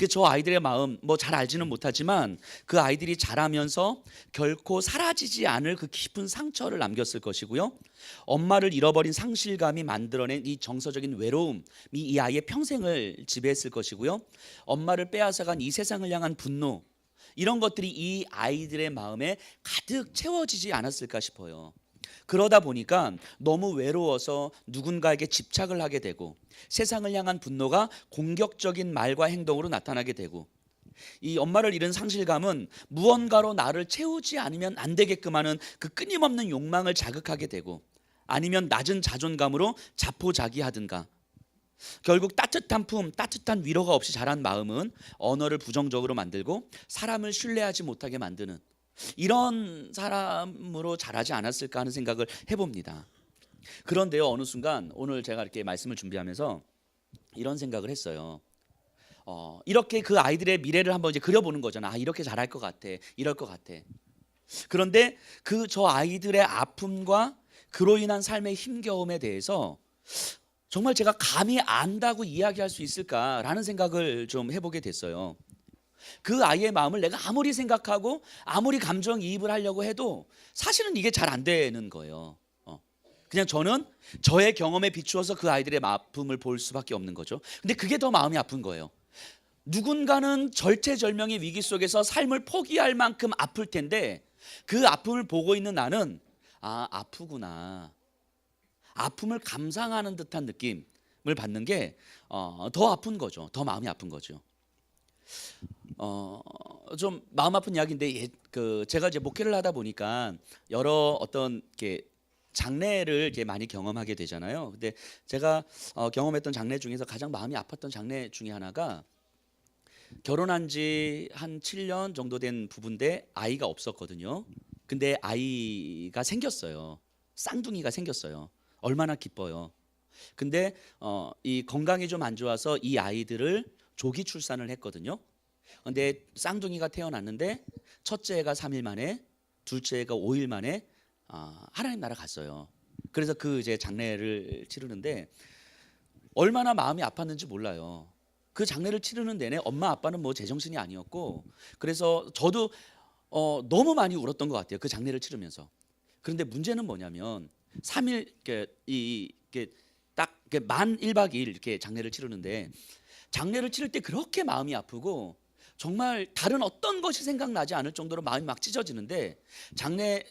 저 아이들의 마음 뭐 잘 알지는 못하지만 그 아이들이 자라면서 결코 사라지지 않을 그 깊은 상처를 남겼을 것이고요. 엄마를 잃어버린 상실감이 만들어낸 이 정서적인 외로움이 이 아이의 평생을 지배했을 것이고요. 엄마를 빼앗아간 이 세상을 향한 분노, 이런 것들이 이 아이들의 마음에 가득 채워지지 않았을까 싶어요. 그러다 보니까 너무 외로워서 누군가에게 집착을 하게 되고 세상을 향한 분노가 공격적인 말과 행동으로 나타나게 되고 이 엄마를 잃은 상실감은 무언가로 나를 채우지 않으면 안 되게끔 하는 그 끊임없는 욕망을 자극하게 되고 아니면 낮은 자존감으로 자포자기하든가 결국 따뜻한 품, 따뜻한 위로가 없이 자란 마음은 언어를 부정적으로 만들고 사람을 신뢰하지 못하게 만드는 이런 사람으로 자라지 않았을까 하는 생각을 해봅니다. 그런데요, 어느 순간 오늘 제가 이렇게 말씀을 준비하면서 이런 생각을 했어요. 이렇게 그 아이들의 미래를 한번 이제 그려보는 거잖아. 이렇게 잘할 것 같아, 이럴 것 같아. 그런데 저 아이들의 아픔과 그로 인한 삶의 힘겨움에 대해서 정말 제가 감히 안다고 이야기할 수 있을까라는 생각을 좀 해보게 됐어요. 그 아이의 마음을 내가 아무리 생각하고 아무리 감정이입을 하려고 해도 사실은 이게 잘 안 되는 거예요. 그냥 저는 저의 경험에 비추어서 그 아이들의 아픔을 볼 수밖에 없는 거죠. 근데 그게 더 마음이 아픈 거예요. 누군가는 절체절명의 위기 속에서 삶을 포기할 만큼 아플 텐데 그 아픔을 보고 있는 나는 아프구나. 아픔을 감상하는 듯한 느낌을 받는 게 더 아픈 거죠. 더 마음이 아픈 거죠. 좀 마음 아픈 이야기인데 제가 이제 목회를 하다 보니까 여러 어떤 이렇게 장례를 이렇게 많이 경험하게 되잖아요. 근데 제가 경험했던 장례 중에서 가장 마음이 아팠던 장례 중에 하나가 결혼한 지 한 7년 정도 된 부부인데 아이가 없었거든요. 근데 아이가 생겼어요. 쌍둥이가 생겼어요. 얼마나 기뻐요. 근데 이 건강이 좀 안 좋아서 이 아이들을 조기 출산을 했거든요. 근데 쌍둥이가 태어났는데 첫째가 3일 만에, 둘째가 5일 만에 하나님 나라 갔어요. 그래서 그 이제 장례를 치르는데 얼마나 마음이 아팠는지 몰라요. 그 장례를 치르는 내내 엄마 아빠는 뭐 제정신이 아니었고, 그래서 저도 너무 많이 울었던 것 같아요. 그 장례를 치르면서. 그런데 문제는 뭐냐면 3일 이게 딱 만 1박 2일 이렇게 장례를 치르는데 장례를 치를 때 그렇게 마음이 아프고 정말 다른 어떤 것이 생각나지 않을 정도로 마음이 막 찢어지는데 장례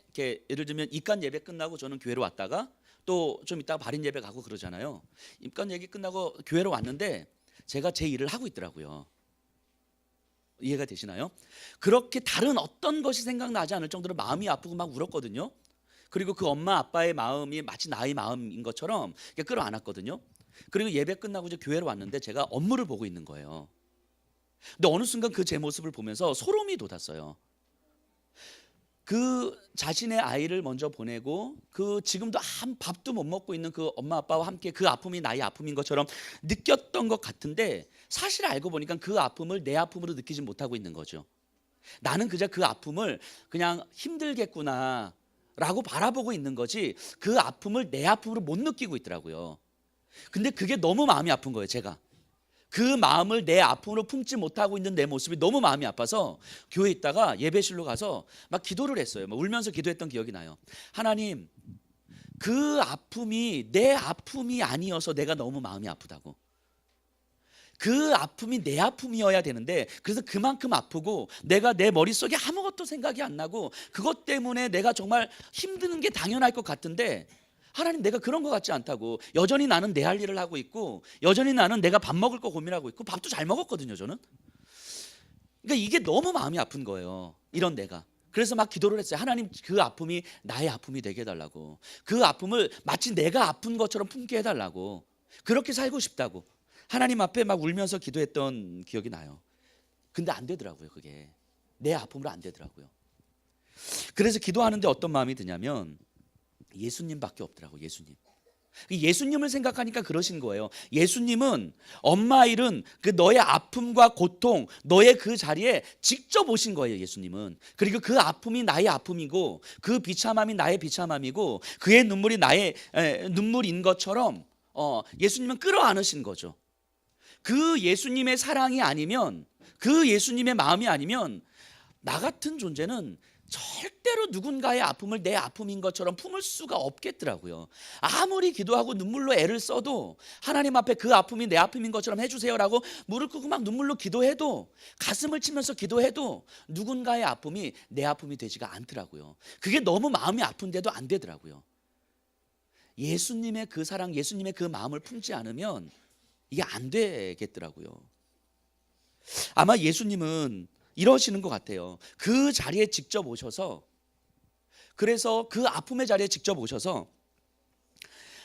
예를 들면 입간 예배 끝나고 저는 교회로 왔다가 또 좀 이따가 발인 예배 가고 그러잖아요. 입간 예배 끝나고 교회로 왔는데 제가 제 일을 하고 있더라고요. 이해가 되시나요? 그렇게 다른 어떤 것이 생각나지 않을 정도로 마음이 아프고 막 울었거든요. 그리고 그 엄마 아빠의 마음이 마치 나의 마음인 것처럼 끌어안았거든요. 그리고 예배 끝나고 이제 교회로 왔는데 제가 업무를 보고 있는 거예요. 근데 어느 순간 그 제 모습을 보면서 소름이 돋았어요. 그 자신의 아이를 먼저 보내고 그 지금도 한 밥도 못 먹고 있는 그 엄마 아빠와 함께 그 아픔이 나의 아픔인 것처럼 느꼈던 것 같은데 사실 알고 보니까 그 아픔을 내 아픔으로 느끼지 못하고 있는 거죠. 나는 그저 그 아픔을 그냥 힘들겠구나 라고 바라보고 있는 거지 그 아픔을 내 아픔으로 못 느끼고 있더라고요. 근데 그게 너무 마음이 아픈 거예요. 제가 그 마음을 내 아픔으로 품지 못하고 있는 내 모습이 너무 마음이 아파서 교회에 있다가 예배실로 가서 막 기도를 했어요. 막 울면서 기도했던 기억이 나요. 하나님, 그 아픔이 내 아픔이 아니어서 내가 너무 마음이 아프다고. 그 아픔이 내 아픔이어야 되는데 그래서 그만큼 아프고 내가 내 머릿속에 아무것도 생각이 안 나고 그것 때문에 내가 정말 힘드는 게 당연할 것 같은데 하나님, 내가 그런 것 같지 않다고. 여전히 나는 내 할 일을 하고 있고 여전히 나는 내가 밥 먹을 거 고민하고 있고 밥도 잘 먹었거든요, 저는. 그러니까 이게 너무 마음이 아픈 거예요, 이런 내가. 그래서 막 기도를 했어요. 하나님, 그 아픔이 나의 아픔이 되게 해달라고. 그 아픔을 마치 내가 아픈 것처럼 품게 해달라고. 그렇게 살고 싶다고 하나님 앞에 막 울면서 기도했던 기억이 나요. 근데 안 되더라고요. 그게 내 아픔으로 안 되더라고요. 그래서 기도하는데 어떤 마음이 드냐면 예수님밖에 없더라고. 예수님을 생각하니까 그러신 거예요. 예수님은 엄마 일은 그 너의 아픔과 고통, 너의 그 자리에 직접 오신 거예요. 예수님은. 그리고 그 아픔이 나의 아픔이고 그 비참함이 나의 비참함이고 그의 눈물이 나의 눈물인 것처럼 예수님은 끌어안으신 거죠. 그 예수님의 사랑이 아니면, 그 예수님의 마음이 아니면 나 같은 존재는 절대로 누군가의 아픔을 내 아픔인 것처럼 품을 수가 없겠더라고요. 아무리 기도하고 눈물로 애를 써도 하나님 앞에 그 아픔이 내 아픔인 것처럼 해주세요라고 무릎 꿇고 막 눈물로 기도해도, 가슴을 치면서 기도해도 누군가의 아픔이 내 아픔이 되지가 않더라고요. 그게 너무 마음이 아픈데도 안 되더라고요. 예수님의 그 사랑, 예수님의 그 마음을 품지 않으면 이게 안 되겠더라고요. 아마 예수님은 이러시는 것 같아요. 그 자리에 직접 오셔서, 그래서 그 아픔의 자리에 직접 오셔서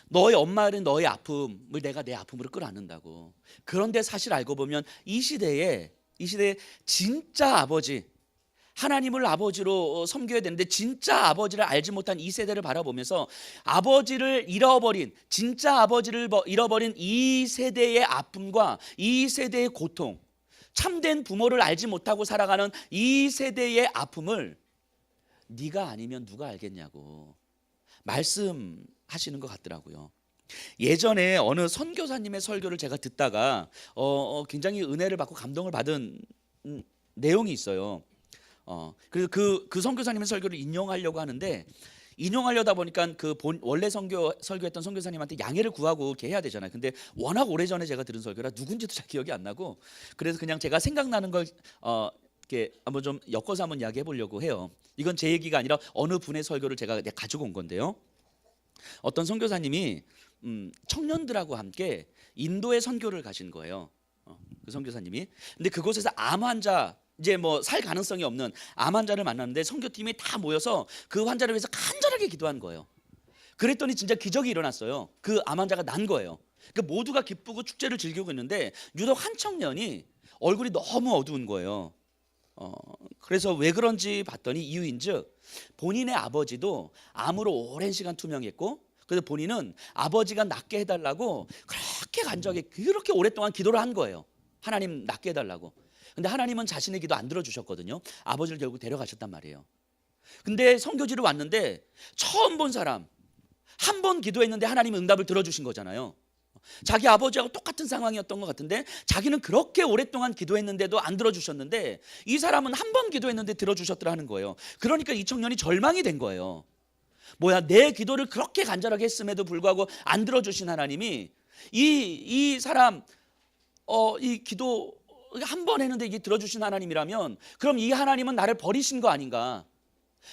너의 엄마는 너의 아픔을 내가 내 아픔으로 끌어안는다고. 그런데 사실 알고 보면 이 시대에 진짜 아버지, 하나님을 아버지로 섬겨야 되는데 진짜 아버지를 알지 못한 이 세대를 바라보면서 아버지를 잃어버린, 진짜 아버지를 잃어버린 이 세대의 아픔과 이 세대의 고통, 참된 부모를 알지 못하고 살아가는 이 세대의 아픔을 네가 아니면 누가 알겠냐고 말씀하시는 것 같더라고요. 예전에 어느 선교사님의 설교를 제가 듣다가 굉장히 은혜를 받고 감동을 받은 내용이 있어요. 그래서 그 선교사님의 설교를 인용하려고 하는데, 인용하려다 보니까 원래 설교했던 선교사님한테 양해를 구하고 이렇게 해야 되잖아요. 근데 워낙 오래전에 제가 들은 설교라 누군지도 잘 기억이 안 나고, 그래서 그냥 제가 생각나는 걸 이렇게 한번 좀 엮어서 한번 이야기해 보려고 해요. 이건 제 얘기가 아니라 어느 분의 설교를 제가 가지고 온 건데요. 어떤 선교사님이 청년들하고 함께 인도에 선교를 가신 거예요. 그 선교사님이. 근데 그곳에서 암 환자, 이제 뭐 살 가능성이 없는 암 환자를 만났는데 선교팀이 다 모여서 그 환자를 위해서 간절하게 기도한 거예요. 그랬더니 진짜 기적이 일어났어요. 그 암 환자가 난 거예요. 그러니까 모두가 기쁘고 축제를 즐기고 있는데 유독 한 청년이 얼굴이 너무 어두운 거예요. 그래서 왜 그런지 봤더니 이유인즉 본인의 아버지도 암으로 오랜 시간 투명했고, 그래서 본인은 아버지가 낫게 해달라고 그렇게 간절하게 그렇게 오랫동안 기도를 한 거예요. 하나님 낫게 해달라고. 근데 하나님은 자신의 기도 안 들어주셨거든요. 아버지를 결국 데려가셨단 말이에요. 근데 선교지를 왔는데 처음 본 사람, 한 번 기도했는데 하나님은 응답을 들어주신 거잖아요. 자기 아버지하고 똑같은 상황이었던 것 같은데 자기는 그렇게 오랫동안 기도했는데도 안 들어주셨는데 이 사람은 한 번 기도했는데 들어주셨더라 하는 거예요. 그러니까 이 청년이 절망이 된 거예요. 뭐야, 내 기도를 그렇게 간절하게 했음에도 불구하고 안 들어주신 하나님이 이 사람 이 기도 한 번 했는데 이게 들어주신 하나님이라면 그럼 이 하나님은 나를 버리신 거 아닌가?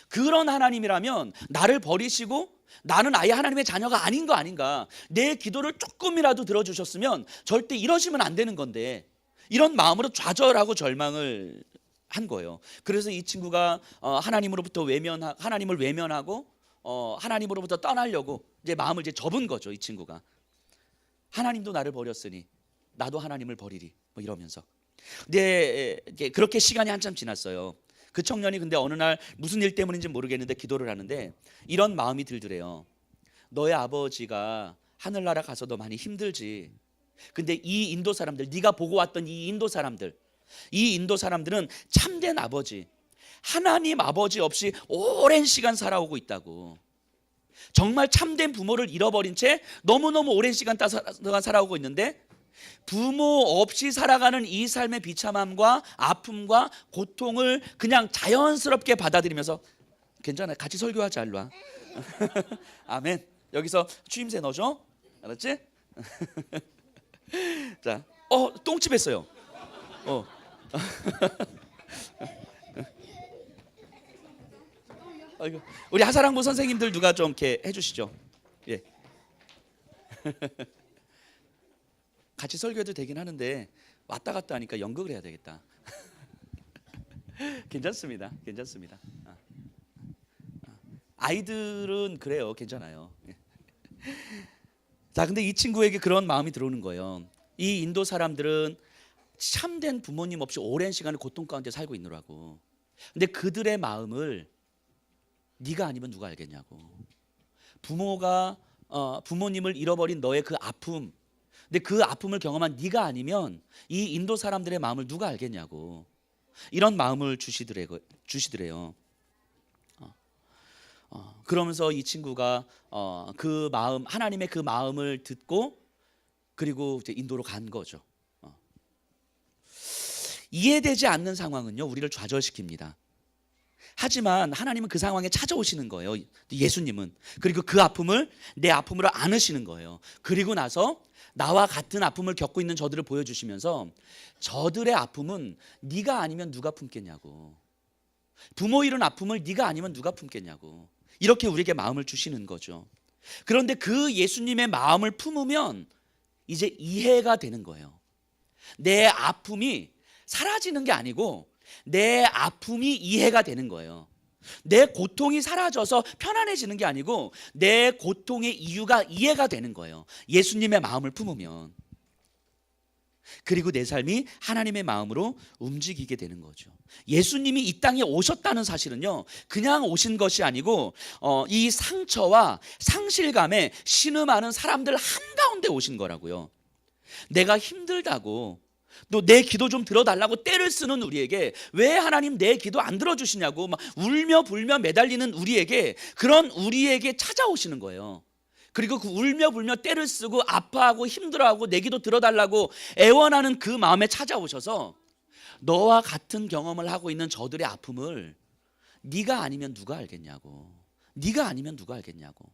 그런 하나님이라면 나를 버리시고 나는 아예 하나님의 자녀가 아닌 거 아닌가? 내 기도를 조금이라도 들어주셨으면 절대 이러시면 안 되는 건데, 이런 마음으로 좌절하고 절망을 한 거예요. 그래서 이 친구가 하나님을 외면하고 하나님으로부터 떠나려고 이제 마음을 이제 접은 거죠. 이 친구가 하나님도 나를 버렸으니 나도 하나님을 버리리 뭐 이러면서. 근데 그렇게 시간이 한참 지났어요. 그 청년이 근데 어느 날 무슨 일 때문인지 모르겠는데 기도를 하는데 이런 마음이 들더래요. 너의 아버지가 하늘나라 가서도 많이 힘들지. 근데 이 인도 사람들, 네가 보고 왔던 이 인도 사람들은 참된 아버지, 하나님 아버지 없이 오랜 시간 살아오고 있다고. 정말 참된 부모를 잃어버린 채 너무너무 오랜 시간 동안 살아오고 있는데 부모 없이 살아가는 이 삶의 비참함과 아픔과 고통을 그냥 자연스럽게 받아들이면서 괜찮아, 같이 설교하자, 일로 와. 아멘. 여기서 추임새 넣어줘. 알았지? 자, 똥집 했어요. 우리 하사랑부 선생님들 누가 좀 이렇게 해주시죠. 예. 같이 설교해도 되긴 하는데 왔다 갔다 하니까 연극을 해야 되겠다. 괜찮습니다. 아이들은 그래요. 괜찮아요. 자, 근데 이 친구에게 그런 마음이 들어오는 거예요. 이 인도 사람들은 참된 부모님 없이 오랜 시간을 고통 가운데 살고 있느라고. 근데 그들의 마음을 네가 아니면 누가 알겠냐고. 부모님을 잃어버린 너의 그 아픔, 근데 그 아픔을 경험한 네가 아니면 이 인도 사람들의 마음을 누가 알겠냐고. 이런 마음을 주시더래요. 그러면서 이 친구가 그 마음, 하나님의 그 마음을 듣고 그리고 이제 인도로 간 거죠. 이해되지 않는 상황은요, 우리를 좌절시킵니다. 하지만 하나님은 그 상황에 찾아오시는 거예요. 예수님은. 그리고 그 아픔을 내 아픔으로 안으시는 거예요. 그리고 나서 나와 같은 아픔을 겪고 있는 저들을 보여주시면서 저들의 아픔은 네가 아니면 누가 품겠냐고. 부모 잃은 아픔을 네가 아니면 누가 품겠냐고. 이렇게 우리에게 마음을 주시는 거죠. 그런데 그 예수님의 마음을 품으면 이제 이해가 되는 거예요. 내 아픔이 사라지는 게 아니고 내 아픔이 이해가 되는 거예요. 내 고통이 사라져서 편안해지는 게 아니고 내 고통의 이유가 이해가 되는 거예요. 예수님의 마음을 품으면. 그리고 내 삶이 하나님의 마음으로 움직이게 되는 거죠. 예수님이 이 땅에 오셨다는 사실은요, 그냥 오신 것이 아니고 이 상처와 상실감에 신음하는 사람들 한가운데 오신 거라고요. 내가 힘들다고 또 내 기도 좀 들어달라고 떼를 쓰는 우리에게 왜 하나님 내 기도 안 들어주시냐고 막 울며 불며 매달리는 그런 우리에게 찾아오시는 거예요. 그리고 그 울며 불며 떼를 쓰고 아파하고 힘들어하고 내 기도 들어달라고 애원하는 그 마음에 찾아오셔서 너와 같은 경험을 하고 있는 저들의 아픔을 네가 아니면 누가 알겠냐고. 네가 아니면 누가 알겠냐고.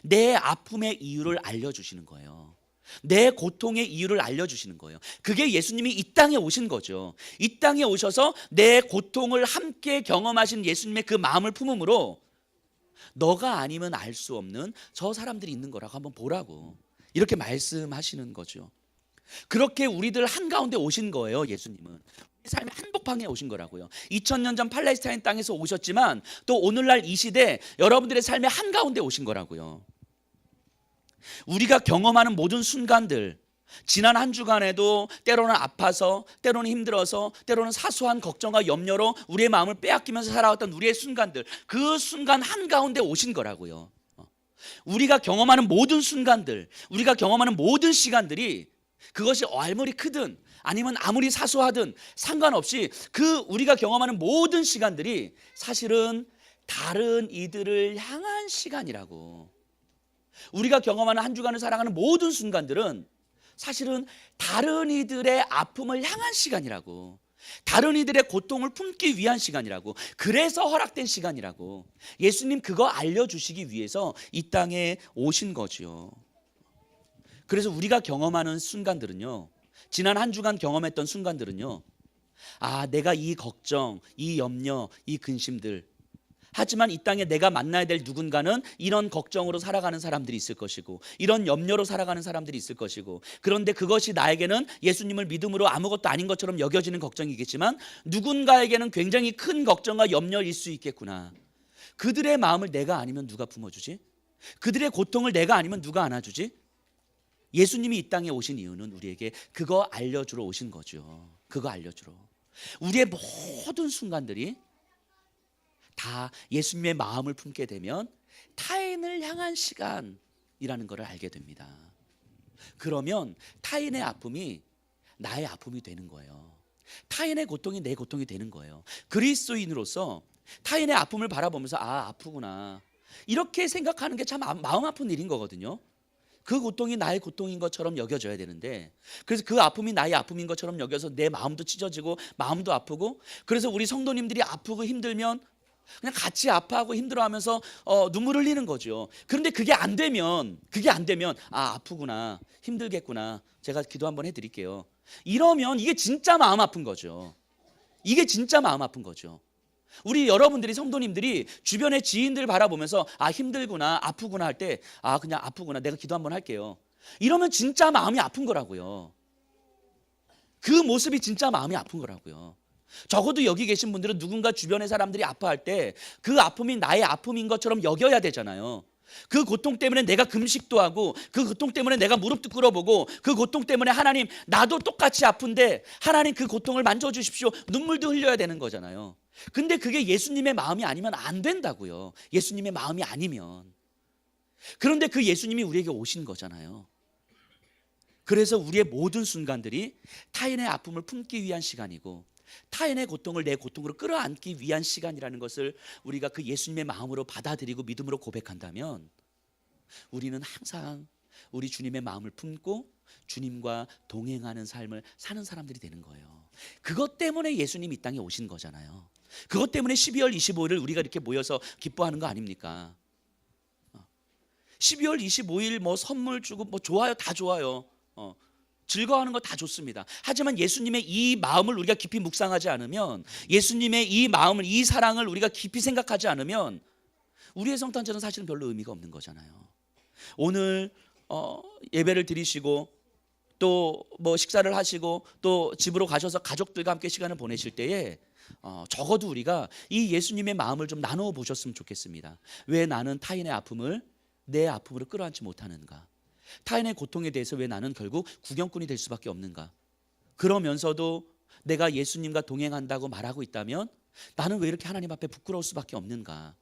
내 아픔의 이유를 알려주시는 거예요. 내 고통의 이유를 알려주시는 거예요. 그게 예수님이 이 땅에 오신 거죠. 이 땅에 오셔서 내 고통을 함께 경험하신 예수님의 그 마음을 품음으로 너가 아니면 알 수 없는 저 사람들이 있는 거라고 한번 보라고 이렇게 말씀하시는 거죠. 그렇게 우리들 한가운데 오신 거예요. 예수님은 삶의 한복판에 오신 거라고요. 2000년 전 팔레스타인 땅에서 오셨지만 또 오늘날 이 시대 여러분들의 삶의 한가운데 오신 거라고요. 우리가 경험하는 모든 순간들, 지난 한 주간에도 때로는 아파서, 때로는 힘들어서, 때로는 사소한 걱정과 염려로 우리의 마음을 빼앗기면서 살아왔던 우리의 순간들, 그 순간 한가운데 오신 거라고요. 우리가 경험하는 모든 순간들, 우리가 경험하는 모든 시간들이 그것이 알물이 크든 아니면 아무리 사소하든 상관없이 그 우리가 경험하는 모든 시간들이 사실은 다른 이들을 향한 시간이라고. 우리가 경험하는 한 주간을 살아가는 모든 순간들은 사실은 다른 이들의 아픔을 향한 시간이라고. 다른 이들의 고통을 품기 위한 시간이라고. 그래서 허락된 시간이라고. 예수님 그거 알려주시기 위해서 이 땅에 오신 거죠. 그래서 우리가 경험하는 순간들은요, 지난 한 주간 경험했던 순간들은요, 아, 내가 이 걱정, 이 염려, 이 근심들, 하지만 이 땅에 내가 만나야 될 누군가는 이런 걱정으로 살아가는 사람들이 있을 것이고 이런 염려로 살아가는 사람들이 있을 것이고, 그런데 그것이 나에게는 예수님을 믿음으로 아무것도 아닌 것처럼 여겨지는 걱정이겠지만 누군가에게는 굉장히 큰 걱정과 염려일 수 있겠구나. 그들의 마음을 내가 아니면 누가 품어주지? 그들의 고통을 내가 아니면 누가 안아주지? 예수님이 이 땅에 오신 이유는 우리에게 그거 알려주러 오신 거죠. 그거 알려주러. 우리의 모든 순간들이 다 예수님의 마음을 품게 되면 타인을 향한 시간이라는 것을 알게 됩니다. 그러면 타인의 아픔이 나의 아픔이 되는 거예요. 타인의 고통이 내 고통이 되는 거예요. 그리스도인으로서 타인의 아픔을 바라보면서 아, 아프구나, 이렇게 생각하는 게 참 마음 아픈 일인 거거든요. 그 고통이 나의 고통인 것처럼 여겨져야 되는데, 그래서 그 아픔이 나의 아픔인 것처럼 여겨서 내 마음도 찢어지고 마음도 아프고, 그래서 우리 성도님들이 아프고 힘들면 그냥 같이 아파하고 힘들어하면서 눈물 흘리는 거죠. 그런데 그게 안 되면 아, 아프구나, 힘들겠구나, 제가 기도 한번 해드릴게요, 이러면 이게 진짜 마음 아픈 거죠. 이게 진짜 마음 아픈 거죠. 우리 여러분들이, 성도님들이 주변의 지인들 바라보면서 아, 힘들구나, 아프구나 할 때 아, 그냥 아프구나, 내가 기도 한번 할게요, 이러면 진짜 마음이 아픈 거라고요. 그 모습이 진짜 마음이 아픈 거라고요. 적어도 여기 계신 분들은 누군가 주변의 사람들이 아파할 때 그 아픔이 나의 아픔인 것처럼 여겨야 되잖아요. 그 고통 때문에 내가 금식도 하고, 그 고통 때문에 내가 무릎도 꿇어보고, 그 고통 때문에 하나님, 나도 똑같이 아픈데 하나님 그 고통을 만져주십시오, 눈물도 흘려야 되는 거잖아요. 근데 그게 예수님의 마음이 아니면 안 된다고요. 예수님의 마음이 아니면. 그런데 그 예수님이 우리에게 오신 거잖아요. 그래서 우리의 모든 순간들이 타인의 아픔을 품기 위한 시간이고, 타인의 고통을 내 고통으로 끌어안기 위한 시간이라는 것을 우리가 그 예수님의 마음으로 받아들이고 믿음으로 고백한다면 우리는 항상 우리 주님의 마음을 품고 주님과 동행하는 삶을 사는 사람들이 되는 거예요. 그것 때문에 예수님이 이 땅에 오신 거잖아요. 그것 때문에 12월 25일을 우리가 이렇게 모여서 기뻐하는 거 아닙니까? 12월 25일 뭐 선물 주고 뭐 좋아요, 다 좋아요. 즐거워하는 거 다 좋습니다. 하지만 예수님의 이 마음을 우리가 깊이 묵상하지 않으면, 예수님의 이 마음을, 이 사랑을 우리가 깊이 생각하지 않으면 우리의 성탄절은 사실은 별로 의미가 없는 거잖아요. 오늘 예배를 드리시고 또 뭐 식사를 하시고 또 집으로 가셔서 가족들과 함께 시간을 보내실 때에 적어도 우리가 이 예수님의 마음을 좀 나누어 보셨으면 좋겠습니다. 왜 나는 타인의 아픔을 내 아픔으로 끌어안지 못하는가? 타인의 고통에 대해서 왜 나는 결국 구경꾼이 될 수밖에 없는가? 그러면서도 내가 예수님과 동행한다고 말하고 있다면 나는 왜 이렇게 하나님 앞에 부끄러울 수밖에 없는가?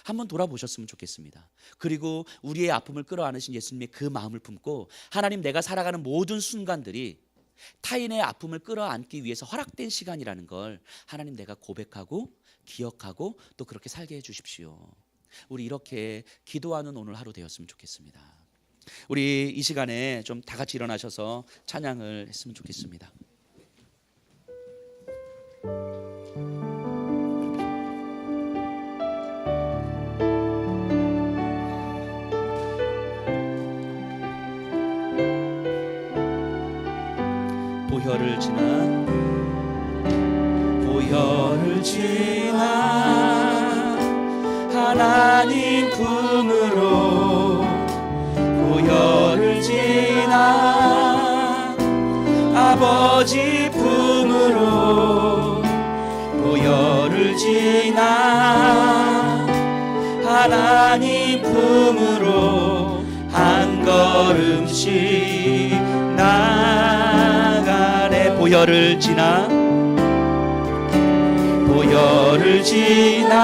한번 돌아보셨으면 좋겠습니다. 그리고 우리의 아픔을 끌어안으신 예수님의 그 마음을 품고, 하나님, 내가 살아가는 모든 순간들이 타인의 아픔을 끌어안기 위해서 허락된 시간이라는 걸 하나님, 내가 고백하고 기억하고 또 그렇게 살게 해주십시오. 우리 이렇게 기도하는 오늘 하루 되었으면 좋겠습니다. 우리 이 시간에 좀 다 같이 일어나셔서 찬양을 했으면 좋겠습니다. 보혈을 지나 보혈을 지나 하나님 품으로 보혈을 지나 아버지 품으로 보혈을 지나 하나님 품으로 한 걸음씩 나가네. 보혈을 지나 보혈을 지나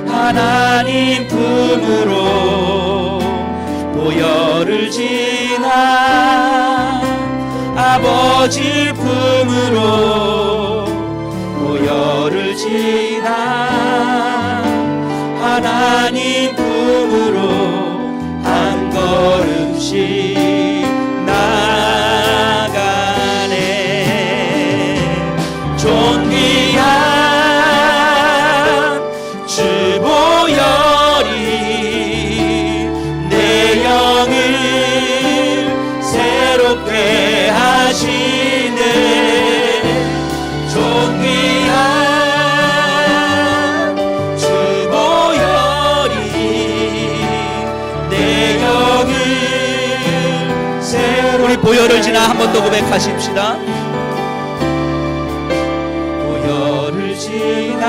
하나님 품으로 보혈을 지나 아버지 품으로 보혈을 지나 하나님 품으로 한 걸음씩 나가네. 존귀한 주 보혈이 내 영을 새롭게 하시네. 존귀한 주 보혈이 내 영을 우리 보혈을 지나 한 번 더 고백하십시다. 보혈을 지나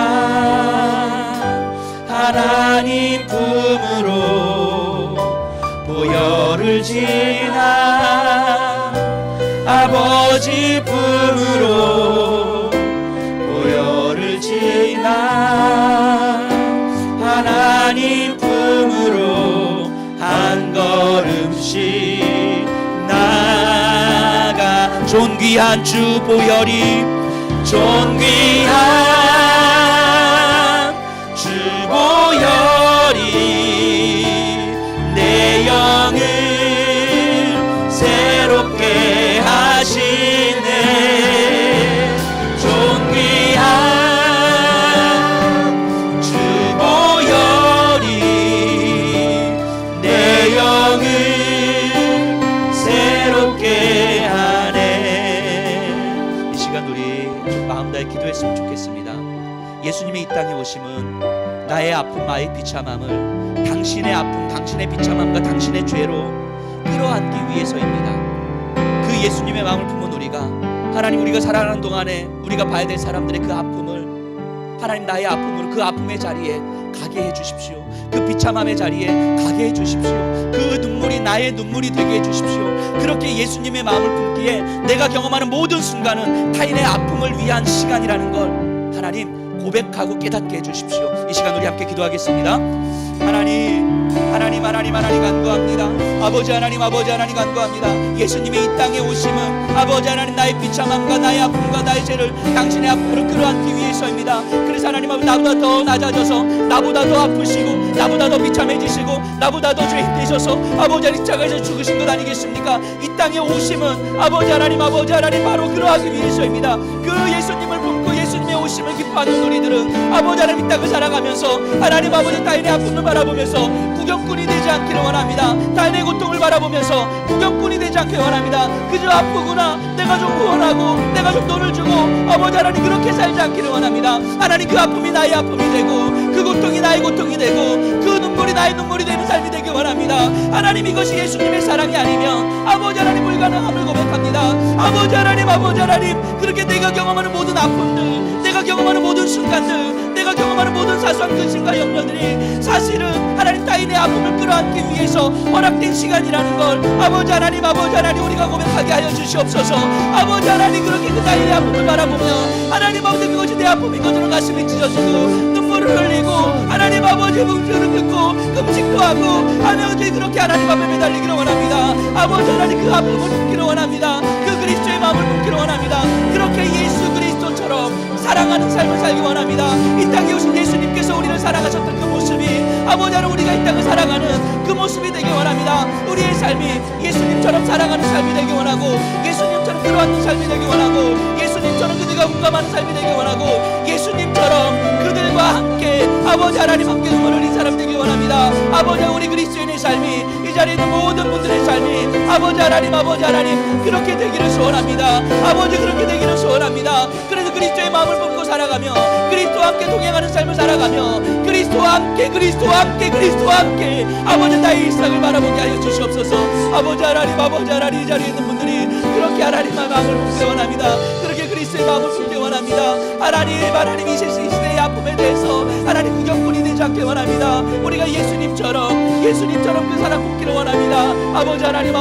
하나님 품으로 보혈을 지나 아버지 품으로 보혈을 지나 하나님 품으로 한 걸음씩 나가. 존귀한 주 보혈이 존귀한 주 보혈이 내 영을 새롭게 하시네. 존귀한 주 보혈이 내 영을 새롭게 하네. 이 시간 우리 좀 마음 다해 기도했으면 좋겠습니다. 예수님이 이 땅에 오심은 나의 아픔, 나의 비참함을 당신의 아픔, 당신의 비참함과 당신의 죄로 끌어안기 위해서입니다. 그 예수님의 마음을 품은 우리가 하나님, 우리가 살아가는 동안에 우리가 봐야 될 사람들의 그 아픔을 하나님, 나의 아픔으로 그 아픔의 자리에 가게 해주십시오. 그 비참함의 자리에 가게 해주십시오. 그 눈물이 나의 눈물이 되게 해주십시오. 그렇게 예수님의 마음을 품기에 내가 경험하는 모든 순간은 타인의 아픔을 위한 시간이라는 걸 하나님 고백하고 깨닫게 해주십시오. 이 시간 우리 함께 기도하겠습니다. 하나님 간구합니다. 아버지 하나님 간구합니다. 예수님이 이 땅에 오심은 아버지 하나님, 나의 비참함과 나의 아픔과 나의 죄를 당신의 아픔으로 끌어안기 위해서입니다. 그래서 하나님 아버지, 나보다 더 낮아져서 나보다 더 아프시고 나보다 더 비참해지시고 나보다 더 죄 힘드셔서 아버지 하나님 십자가에서 죽으신 것 아니겠습니까? 이 땅에 오심은 아버지 하나님 바로 그러하기 위해서입니다. 그 예수님을 품고 예수님의 오심을 기뻐하는 우리들은 아버지 하나님 이 땅을 살아가면서 하나님 아버지 타인의 아픔을 바라보면서 구경꾼이 되지 않기를 원합니다. 타인의 고통을 바라보면서 구경꾼이 되지 않기를 원합니다. 그저 아프구나, 내가 좀 후원하고 내가 좀 돈을 주고 아버지 하나님 그렇게 살지 않기를 원합니다. 하나님, 그 아픔이 나의 아픔이 되고 그 고통이 나의 고통이 되고 그 눈물이 나의 눈물이 되는 삶이 되길 원합니다. 하나님, 이것이 예수님의 사랑이 아니면 아버지 하나님 불가능함을 고백합니다. 아버지 하나님 그렇게 내가 경험하는 모든 아픔들, 내가 경험하는 모든 순간들, 내가 경험하는 모든 사소한 근심과 염려들이 사실은 하나님 타인의 아픔을 끌어안기 위해서 허락된 시간이라는 걸 아버지 하나님 우리가 고백하게 하여 주시옵소서. 아버지 하나님, 그렇게 그 타인의 아픔을 바라보면 하나님 아버지 그것이 내 아픔인 것으로 가슴이 찢어지고 눈물을 흘리고 하나님 아버지 뭉클을 긋고 금식도 하고 하나님 그렇게 하나님 앞에 매달리기를 원합니다. 아버지 하나님, 그 아픔을 품기를 원합니다. 그 그리스도의 마음을 품기를 원합니다. 그렇게 예수 그리스도처럼 사랑하는 삶을 살기 원합니다. 이 땅에 오신 예수님께서 우리를 사랑하셨던 그 모습이 아버지 하나님, 우리가 이 땅을 살아가는 그 모습이 되기 원합니다. 우리의 삶이 예수님처럼 사랑하는 삶이 되기 원하고 예수님처럼 끌어안는 삶이 되기 원하고 예수 예수님처럼 그들과 공감하는 삶이 되길 원하고, 예수님처럼 그들과 함께 아버지 하나님 함께 눈물을 흘린 사람 되길 원합니다. 아버지, 우리 그리스도인의 삶이, 이 자리에 있는 모든 분들의 삶이 아버지 하나님 그렇게 되기를 소원합니다. 아버지, 그렇게 되기를 소원합니다. 그래서 그리스도의 마음을 품고 살아가며, 그리스도와 함께 동행하는 삶을 살아가며, 그리스도와 함께 아버지 나의 일상을 바라보게 하여 주시옵소서. 아버지 하나님 이 자리에 있는 분들이 그렇게 하나님의 마음을 품기 원합니다. 그렇게 그리스도의 마음을 품기 원합니다. 하나님 이 시대의 아픔에 대해서 하나님 구경꾼이 되지 않게 원합니다. 우리가 예수님처럼 그 사랑 품기를 원합니다. 아버지 하나님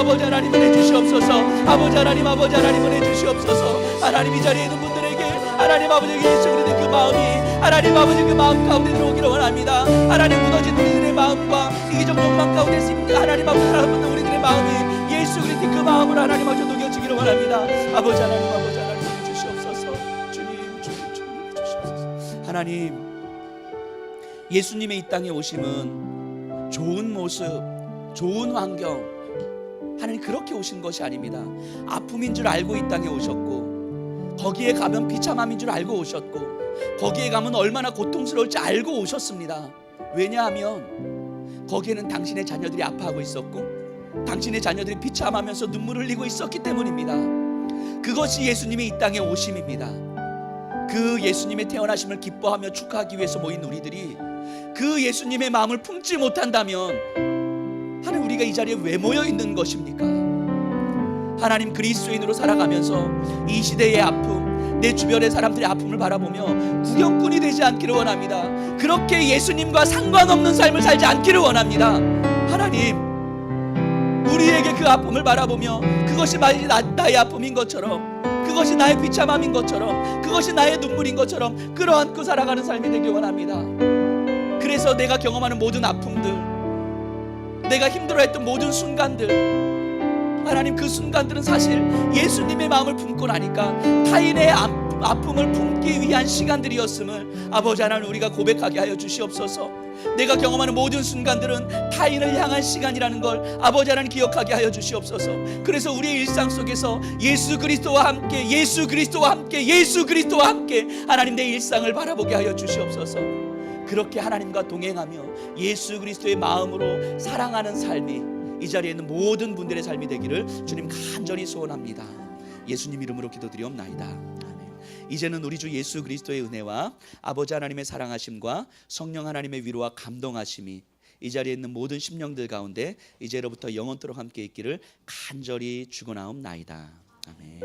은혜 주시옵소서. 아버지 하나님 은혜 주시옵소서. 하나님 이 자리에 있는 분들에게 하나님 아버지에게 예수 그리스도의 그 마음이 하나님 아버지 그 마음 가운데 들어오기를 원합니다. 하나님 무너진 우리들의 마음과 이기적 욕망 가운데 있습니다. 하나님 아버지 하나님 우리들의 마음이 예수 그리스도의 그 마음으로 하나님 아버지 녹여지기를 원합니다. 아버지 하나님 은혜 주시옵소서. 주님 주시옵소서. 하나님, 예수님의 이 땅에 오심은 좋은 모습, 좋은 환경, 하나님 그렇게 오신 것이 아닙니다. 아픔인 줄 알고 이 땅에 오셨고, 거기에 가면 비참함인 줄 알고 오셨고, 거기에 가면 얼마나 고통스러울지 알고 오셨습니다. 왜냐하면 거기에는 당신의 자녀들이 아파하고 있었고, 당신의 자녀들이 비참하면서 눈물을 흘리고 있었기 때문입니다. 그것이 예수님이 이 땅에 오심입니다. 그 예수님의 태어나심을 기뻐하며 축하하기 위해서 모인 우리들이 그 예수님의 마음을 품지 못한다면 하나님, 우리가 이 자리에 왜 모여 있는 것입니까? 하나님, 그리스도인으로 살아가면서 이 시대의 아픔, 내 주변의 사람들의 아픔을 바라보며 구경꾼이 되지 않기를 원합니다. 그렇게 예수님과 상관없는 삶을 살지 않기를 원합니다. 하나님, 우리에게 그 아픔을 바라보며 그것이 마치 나의 아픔인 것처럼, 그것이 나의 비참함인 것처럼, 그것이 나의 눈물인 것처럼 끌어안고 살아가는 삶이 되길 원합니다. 그래서 내가 경험하는 모든 아픔들, 내가 힘들어했던 모든 순간들, 하나님 그 순간들은 사실 예수님의 마음을 품고 나니까 타인의 아픔을 품기 위한 시간들이었음을 아버지 하나님 우리가 고백하게 하여 주시옵소서. 내가 경험하는 모든 순간들은 타인을 향한 시간이라는 걸 아버지 하나님 기억하게 하여 주시옵소서. 그래서 우리의 일상 속에서 예수 그리스도와 함께 하나님 내 일상을 바라보게 하여 주시옵소서. 그렇게 하나님과 동행하며 예수 그리스도의 마음으로 사랑하는 삶이 이 자리에 있는 모든 분들의 삶이 되기를 주님 간절히 소원합니다. 예수님 이름으로 기도드리옵나이다. 아멘. 이제는 우리 주 예수 그리스도의 은혜와 아버지 하나님의 사랑하심과 성령 하나님의 위로와 감동하심이 이 자리에 있는 모든 심령들 가운데 이제로부터 영원토록 함께 있기를 간절히 축원하옵나이다. 아멘.